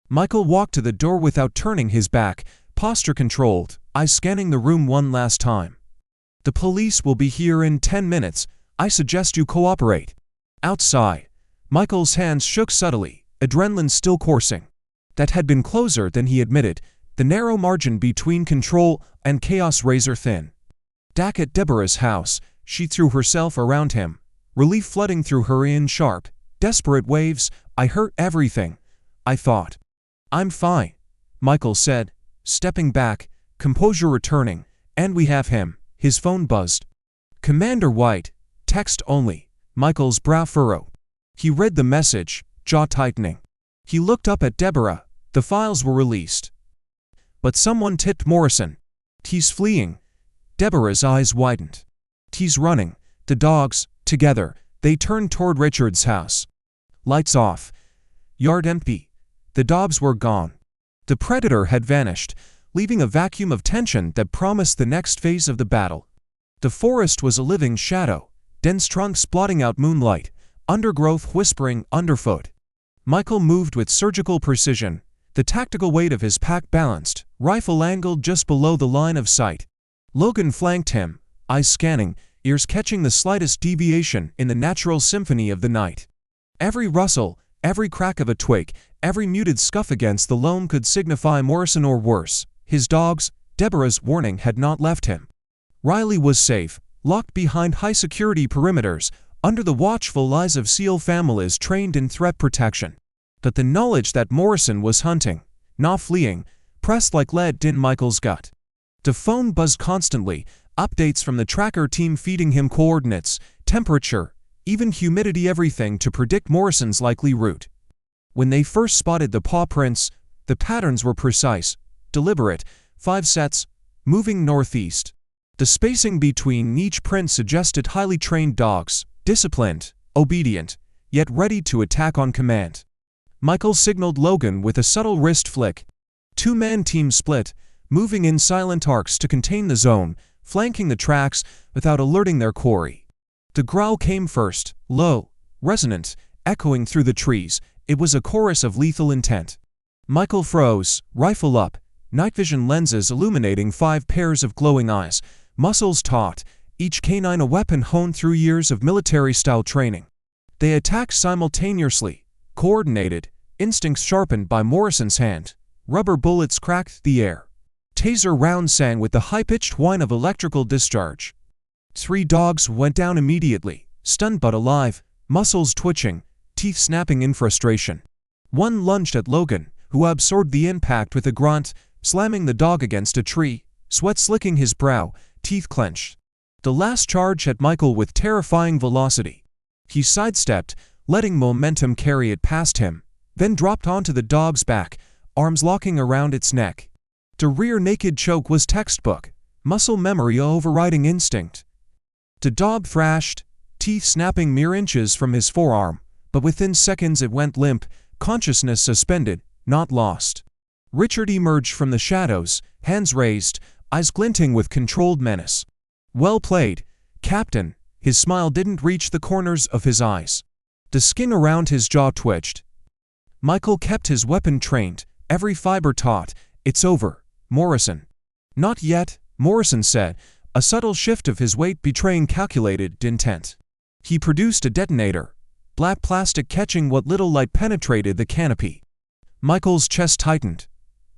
Michael walked to the door without turning his back, posture controlled, eyes scanning the room one last time. The police will be here in 10 minutes. I suggest you cooperate. Outside. Michael's hands shook subtly, adrenaline still coursing. That had been closer than he admitted, the narrow margin between control and chaos razor thin. Back at Deborah's house, she threw herself around him, relief flooding through her in sharp, desperate waves. I heard everything, I thought. I'm fine, Michael said, stepping back, composure returning, and we have him. His phone buzzed. Commander White, text only. Michael's brow furrowed. He read the message, jaw tightening. He looked up at Deborah. The files were released. But someone tipped Morrison. He's fleeing. Deborah's eyes widened. He's running. The dogs, together, they turned toward Richard's house. Lights off. Yard empty. The dogs were gone. The predator had vanished, leaving a vacuum of tension that promised the next phase of the battle. The forest was a living shadow, dense trunks blotting out moonlight, undergrowth whispering underfoot. Michael moved with surgical precision, the tactical weight of his pack balanced, rifle angled just below the line of sight. Logan flanked him, eyes scanning, ears catching the slightest deviation in the natural symphony of the night. Every rustle, every crack of a twig, every muted scuff against the loam could signify Morrison or worse. His dogs, Deborah's warning had not left him. Riley was safe, locked behind high-security perimeters, under the watchful eyes of SEAL families trained in threat protection. But the knowledge that Morrison was hunting, not fleeing, pressed like lead in Michael's gut. The phone buzzed constantly, updates from the tracker team feeding him coordinates, temperature, even humidity, everything to predict Morrison's likely route. When they first spotted the paw prints, the patterns were precise, deliberate, 5 sets, moving northeast. The spacing between each print suggested highly trained dogs, disciplined, obedient, yet ready to attack on command. Michael signaled Logan with a subtle wrist flick. 2-man teams split, moving in silent arcs to contain the zone, flanking the tracks without alerting their quarry. The growl came first, low, resonant, echoing through the trees. It was a chorus of lethal intent. Michael froze, rifle up, night vision lenses illuminating 5 pairs of glowing eyes, muscles taut, each canine a weapon honed through years of military-style training. They attacked simultaneously, coordinated, instincts sharpened by Morrison's hand. Rubber bullets cracked the air. Taser rounds sang with the high-pitched whine of electrical discharge. 3 dogs went down immediately, stunned but alive, muscles twitching, teeth snapping in frustration. One lunged at Logan, who absorbed the impact with a grunt, slamming the dog against a tree, sweat slicking his brow, teeth clenched. The last charge at Michael with terrifying velocity. He sidestepped, letting momentum carry it past him, then dropped onto the dog's back, arms locking around its neck. The rear naked choke was textbook, muscle memory overriding instinct. The dog thrashed, teeth snapping mere inches from his forearm, but within seconds it went limp, consciousness suspended, not lost. Richard emerged from the shadows, hands raised, eyes glinting with controlled menace. "Well played, Captain." His smile didn't reach the corners of his eyes. The skin around his jaw twitched. Michael kept his weapon trained, every fiber taut. "It's over, Morrison." "Not yet," Morrison said, a subtle shift of his weight betraying calculated intent. He produced a detonator, black plastic catching what little light penetrated the canopy. Michael's chest tightened.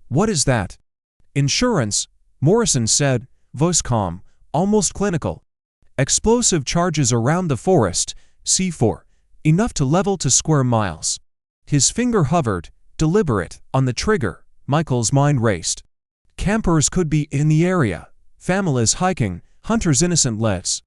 "What is that?" "Insurance," Morrison said, voice calm, almost clinical. "Explosive charges around the forest, C4, enough to level to square miles." His finger hovered, deliberate, on the trigger. Michael's mind raced. Campers could be in the area, families hiking, hunters' innocent lives.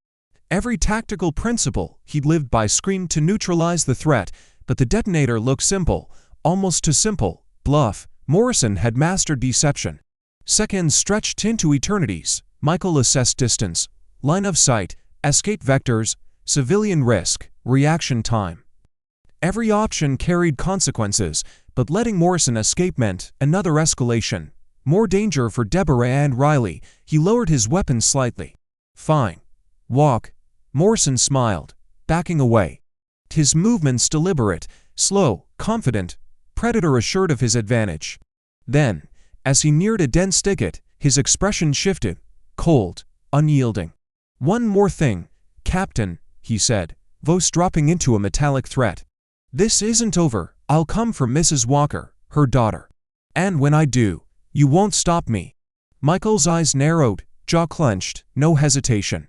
Every tactical principle he'd lived by screamed to neutralize the threat, but the detonator looked simple, almost too simple. Bluff. Morrison had mastered deception. Seconds stretched into eternities. Michael assessed distance, line of sight, escape vectors, civilian risk, reaction time. Every option carried consequences, but letting Morrison escape meant another escalation. More danger for Deborah and Riley. He lowered his weapon slightly. "Fine. Walk." Morrison smiled, backing away. His movements deliberate, slow, confident, predator assured of his advantage. Then, as he neared a dense thicket, his expression shifted, cold, unyielding. "One more thing, Captain," he said, voice dropping into a metallic threat. "This isn't over. I'll come for Mrs. Walker, her daughter. And when I do, you won't stop me." Michael's eyes narrowed, jaw clenched, no hesitation.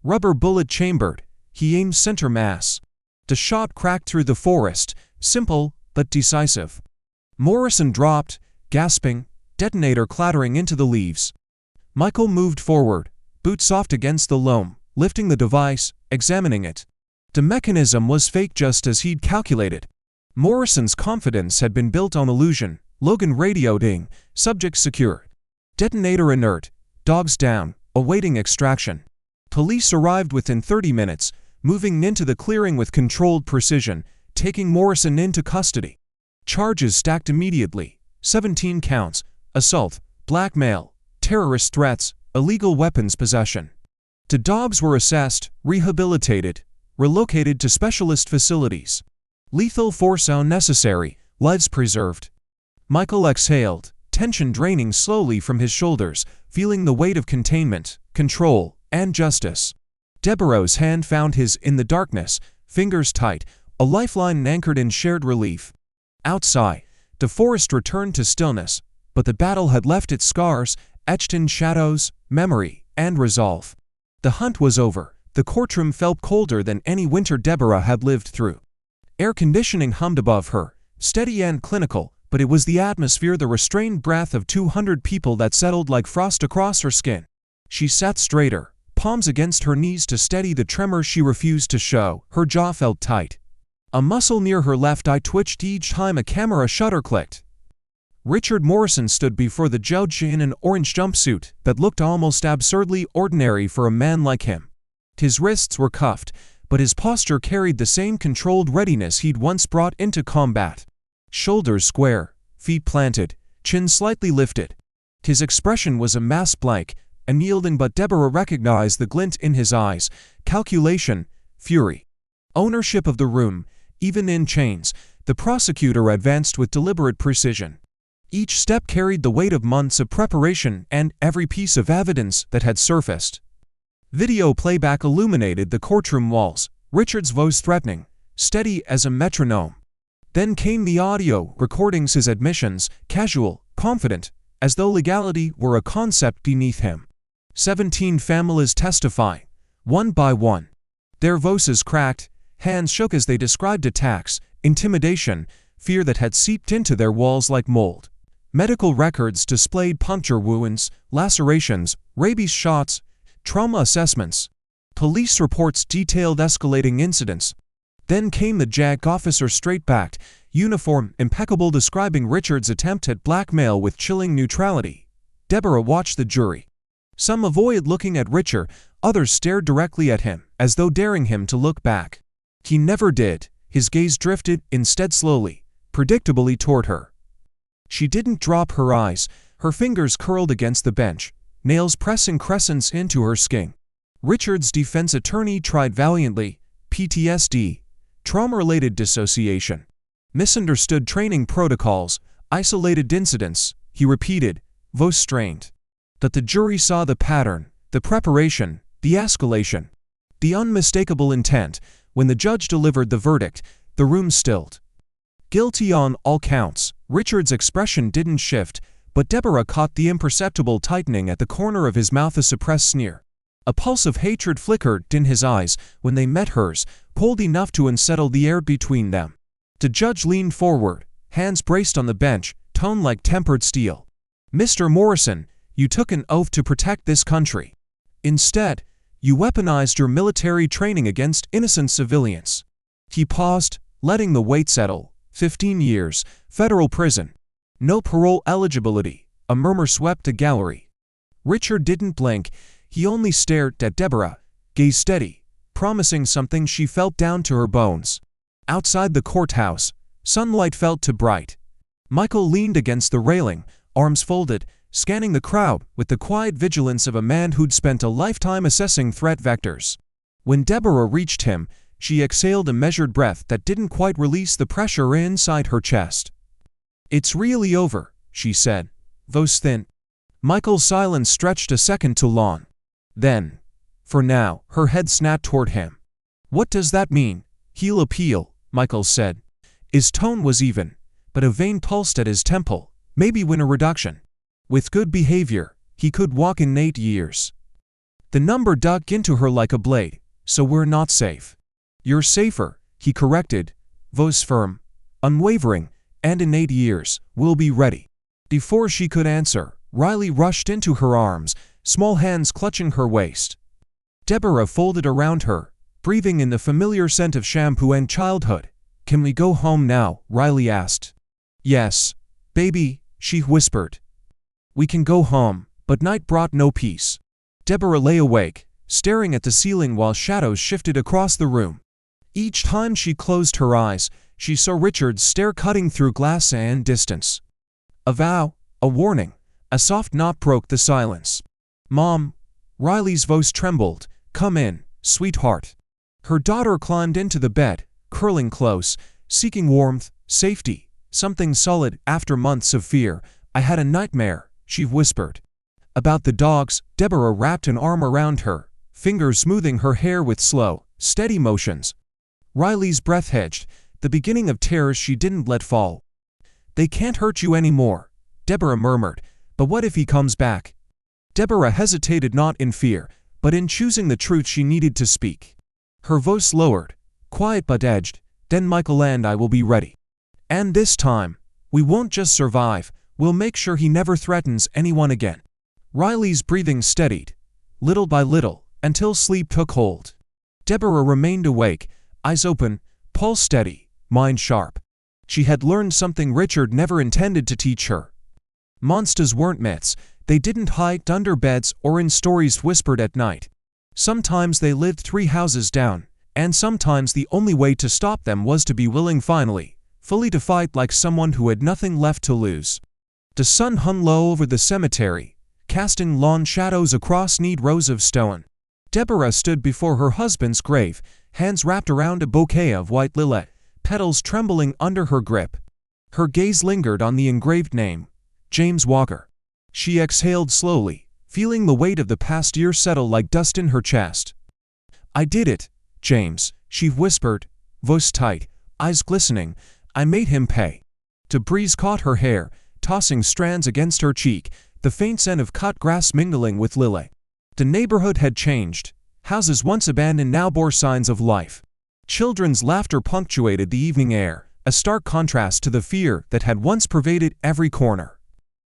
Rubber bullet chambered, he aimed center mass. The shot cracked through the forest, simple but decisive. Morrison dropped, gasping, detonator clattering into the leaves. Michael moved forward, boot soft against the loam, lifting the device, examining it. The mechanism was fake just as he'd calculated. Morrison's confidence had been built on illusion. Logan radioed in, subject secure. Detonator inert, dogs down, awaiting extraction. Police arrived within 30 minutes, moving into the clearing with controlled precision, taking Morrison into custody. Charges stacked immediately, 17 counts, assault, blackmail, terrorist threats, illegal weapons possession. The dogs were assessed, rehabilitated, relocated to specialist facilities. Lethal force unnecessary, lives preserved. Michael exhaled, tension draining slowly from his shoulders, feeling the weight of containment, control, and justice. Deborah's hand found his in the darkness, fingers tight, a lifeline anchored in shared relief. Outside, the forest returned to stillness, but the battle had left its scars, etched in shadows, memory, and resolve. The hunt was over. The courtroom felt colder than any winter Deborah had lived through. Air conditioning hummed above her, steady and clinical, but it was the atmosphere, the restrained breath of 200 people that settled like frost across her skin. She sat straighter, palms against her knees to steady the tremor she refused to show. Her jaw felt tight. A muscle near her left eye twitched each time a camera shutter clicked. Richard Morrison stood before the judge in an orange jumpsuit that looked almost absurdly ordinary for a man like him. His wrists were cuffed, but his posture carried the same controlled readiness he'd once brought into combat. Shoulders square, feet planted, chin slightly lifted. His expression was a mask blank, unyielding, but Deborah recognized the glint in his eyes: calculation, fury. Ownership of the room, even in chains. The prosecutor advanced with deliberate precision. Each step carried the weight of months of preparation and every piece of evidence that had surfaced. Video playback illuminated the courtroom walls, Richard's voice threatening, steady as a metronome. Then came the audio recordings, his admissions, casual, confident, as though legality were a concept beneath him. 17 families testify, one by one. Their voices cracked, hands shook as they described attacks, intimidation, fear that had seeped into their walls like mold. Medical records displayed puncture wounds, lacerations, rabies shots, trauma assessments. Police reports detailed escalating incidents. Then came the JAG officer, straight-backed, uniform, impeccable, describing Richard's attempt at blackmail with chilling neutrality. Deborah watched the jury. Some avoided looking at Richard, others stared directly at him, as though daring him to look back. He never did. His gaze drifted, instead slowly, predictably toward her. She didn't drop her eyes, her fingers curled against the bench, nails pressing crescents into her skin. Richard's defense attorney tried valiantly: PTSD, trauma-related dissociation, misunderstood training protocols, isolated incidents, he repeated, voice strained. But the jury saw the pattern, the preparation, the escalation, the unmistakable intent. When the judge delivered the verdict, the room stilled. Guilty on all counts. Richard's expression didn't shift, but Deborah caught the imperceptible tightening at the corner of his mouth, a suppressed sneer. A pulse of hatred flickered in his eyes when they met hers, cold enough to unsettle the air between them. The judge leaned forward, hands braced on the bench, tone like tempered steel. Mr. Morrison, you took an oath to protect this country. Instead, you weaponized your military training against innocent civilians. He paused, letting the weight settle. 15 years, federal prison. No parole eligibility. A murmur swept the gallery. Richard didn't blink. He only stared at Deborah, gaze steady, promising something she felt down to her bones. Outside the courthouse, sunlight felt too bright. Michael leaned against the railing, arms folded, scanning the crowd with the quiet vigilance of a man who'd spent a lifetime assessing threat vectors. When Deborah reached him, she exhaled a measured breath that didn't quite release the pressure inside her chest. It's really over, she said, voice thin. Michael's silence stretched a second too long. Then, for now, her head snapped toward him. What does that mean? He'll appeal, Michael said. His tone was even, but a vein pulsed at his temple, maybe win a reduction. With good behavior, he could walk in 8 years. The number dug into her like a blade. So we're not safe. You're safer, he corrected, voice firm, unwavering, and in 8 years, we'll be ready. Before she could answer, Riley rushed into her arms, small hands clutching her waist. Deborah folded around her, breathing in the familiar scent of shampoo and childhood. Can we go home now? Riley asked. Yes, baby, she whispered. We can go home, but night brought no peace. Deborah lay awake, staring at the ceiling while shadows shifted across the room. Each time she closed her eyes, she saw Richard's stare cutting through glass and distance. A vow, a warning, a soft knock broke the silence. Mom, Riley's voice trembled, come in, sweetheart. Her daughter climbed into the bed, curling close, seeking warmth, safety, something solid. After months of fear, I had a nightmare, she whispered. About the dogs. Deborah wrapped an arm around her, fingers smoothing her hair with slow, steady motions. Riley's breath hedged, the beginning of tears she didn't let fall. They can't hurt you anymore, Deborah murmured, but what if he comes back? Deborah hesitated, not in fear, but in choosing the truth she needed to speak. Her voice lowered, quiet but edged. Then Michael and I will be ready. And this time, we won't just survive, we'll make sure he never threatens anyone again. Riley's breathing steadied, little by little, until sleep took hold. Deborah remained awake, eyes open, pulse steady, mind sharp. She had learned something Richard never intended to teach her. Monsters weren't myths. They didn't hide under beds or in stories whispered at night. Sometimes they lived 3 houses down, and sometimes the only way to stop them was to be willing fully to fight like someone who had nothing left to lose. The sun hung low over the cemetery, casting long shadows across neat rows of stone. Deborah stood before her husband's grave, hands wrapped around a bouquet of white lilac, petals trembling under her grip. Her gaze lingered on the engraved name, James Walker. She exhaled slowly, feeling the weight of the past year settle like dust in her chest. "I did it, James," she whispered, voice tight, eyes glistening. "I made him pay." The breeze caught her hair, tossing strands against her cheek, the faint scent of cut grass mingling with lilac. The neighborhood had changed. Houses once abandoned now bore signs of life. Children's laughter punctuated the evening air, a stark contrast to the fear that had once pervaded every corner.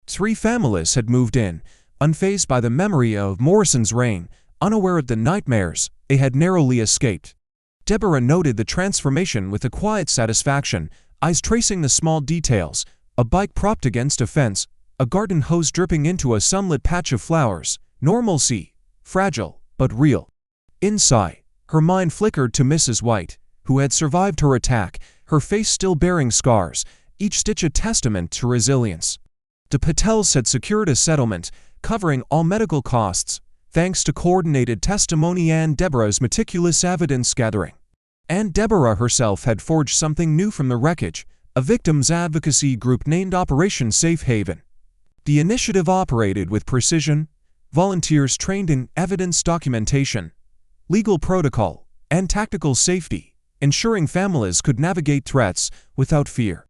3 families had moved in, unfazed by the memory of Morrison's reign, unaware of the nightmares they had narrowly escaped. Deborah noted the transformation with a quiet satisfaction, eyes tracing the small details: a bike propped against a fence, a garden hose dripping into a sunlit patch of flowers. Normalcy, fragile, but real. Inside, her mind flickered to Mrs. White, who had survived her attack, her face still bearing scars, each stitch a testament to resilience. The Patels had secured a settlement, covering all medical costs, thanks to coordinated testimony and Deborah's meticulous evidence gathering. And Deborah herself had forged something new from the wreckage, a victims' advocacy group named Operation Safe Haven. The initiative operated with precision, volunteers trained in evidence documentation, legal protocol, and tactical safety, ensuring families could navigate threats without fear.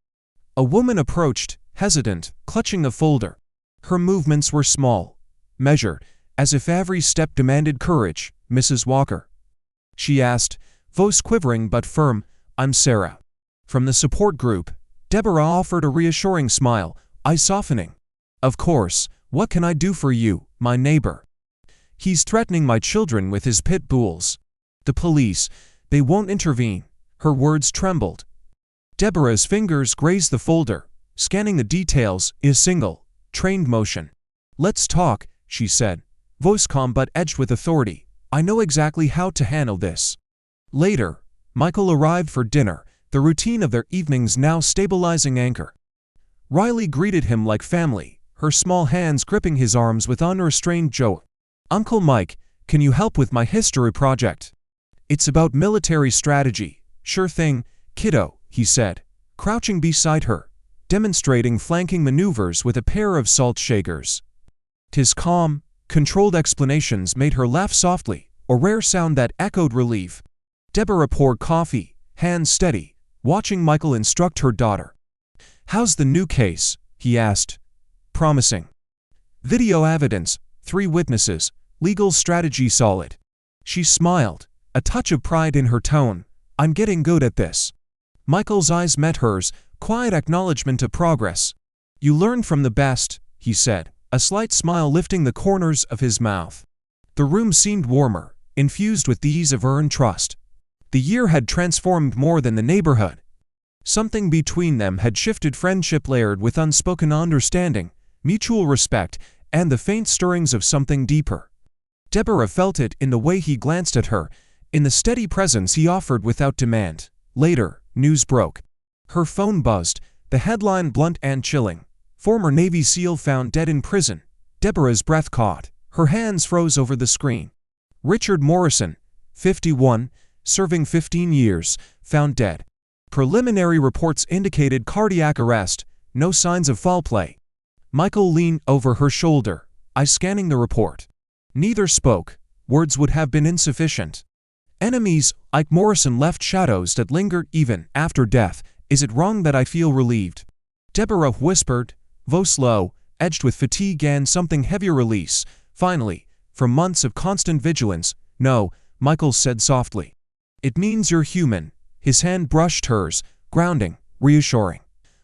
A woman approached, hesitant, clutching the folder. Her movements were small, measured, as if every step demanded courage. "Mrs. Walker?" she asked, voice quivering but firm. "I'm Sarah." From the support group, Deborah offered a reassuring smile, eyes softening. "Of course, what can I do for you, my neighbor?" "He's threatening my children with his pit bulls." "The police, they won't intervene." Her words trembled. Deborah's fingers grazed the folder, scanning the details in a single, trained motion. "Let's talk," she said, voice calm but edged with authority. "I know exactly how to handle this." Later, Michael arrived for dinner, the routine of their evenings now stabilizing anchor. Riley greeted him like family, her small hands gripping his arms with unrestrained joy. "Uncle Mike, can you help with my history project?" "It's about military strategy." "Sure thing, kiddo," he said, crouching beside her, demonstrating flanking maneuvers with a pair of salt shakers. His calm, controlled explanations made her laugh softly, a rare sound that echoed relief. Deborah poured coffee, hands steady, watching Michael instruct her daughter. "How's the new case?" he asked. "Promising. Video evidence, 3 witnesses, legal strategy solid." She smiled, a touch of pride in her tone. "I'm getting good at this." Michael's eyes met hers, quiet acknowledgement of progress. "You learn from the best," he said, a slight smile lifting the corners of his mouth. The room seemed warmer, infused with the ease of earned trust. The year had transformed more than the neighborhood. Something between them had shifted, friendship layered with unspoken understanding, mutual respect, and the faint stirrings of something deeper. Deborah felt it in the way he glanced at her, in the steady presence he offered without demand. Later, news broke. Her phone buzzed, the headline blunt and chilling. "Former Navy SEAL found dead in prison." Deborah's breath caught. Her hands froze over the screen. Richard Morrison, 51, serving 15 years, found dead. Preliminary reports indicated cardiac arrest, no signs of foul play. Michael leaned over her shoulder, eyes scanning the report. Neither spoke. Words would have been insufficient. Enemies like Morrison left shadows that lingered even after death. "Is it wrong that I feel relieved?" Deborah whispered, voice low, edged with fatigue and something heavier release. "Finally, from months of constant vigilance." "No," Michael said softly. "It means you're human." His hand brushed hers, grounding, reassuring.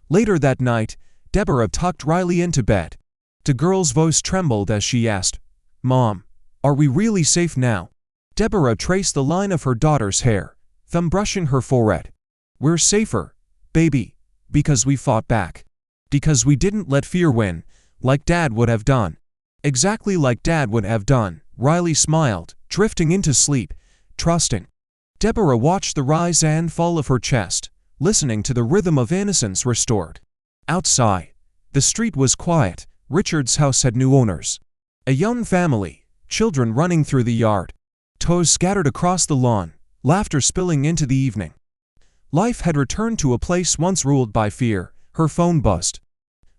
Later that night, Deborah tucked Riley into bed. The girl's voice trembled as she asked, "Mom, are we really safe now?" Deborah traced the line of her daughter's hair, thumb brushing her forehead. We're safer, baby, because we fought back. Because we didn't let fear win, like Dad would have done. Exactly like Dad would have done, Riley smiled, drifting into sleep, trusting. Deborah watched the rise and fall of her chest, listening to the rhythm of innocence restored. Outside, the street was quiet. Richard's house had new owners. A young family, children running through the yard. Toys scattered across the lawn, laughter spilling into the evening. Life had returned to a place once ruled by fear. Her phone buzzed.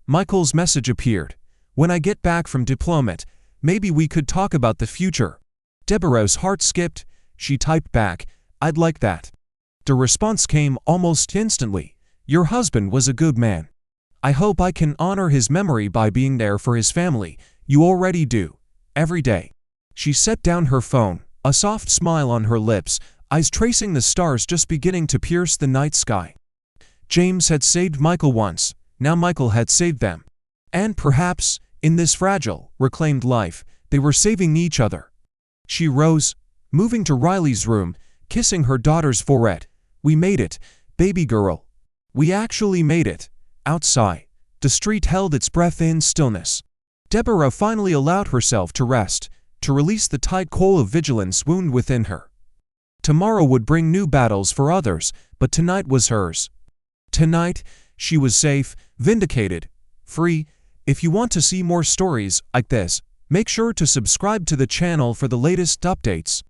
Michael's message appeared. When I get back from deployment, maybe we could talk about the future. Deborah's heart skipped. She typed back, I'd like that. The response came almost instantly. Your husband was a good man. I hope I can honor his memory by being there for his family. You already do. Every day. She set down her phone, a soft smile on her lips, eyes tracing the stars just beginning to pierce the night sky. James had saved Michael once. Now Michael had saved them. And perhaps, in this fragile, reclaimed life, they were saving each other. She rose, moving to Riley's room, kissing her daughter's forehead. We made it, baby girl. We actually made it. Outside, the street held its breath in stillness. Deborah finally allowed herself to rest, to release the tight coil of vigilance wound within her. Tomorrow would bring new battles for others, but tonight was hers. Tonight, she was safe, vindicated, free. If you want to see more stories like this, make sure to subscribe to the channel for the latest updates.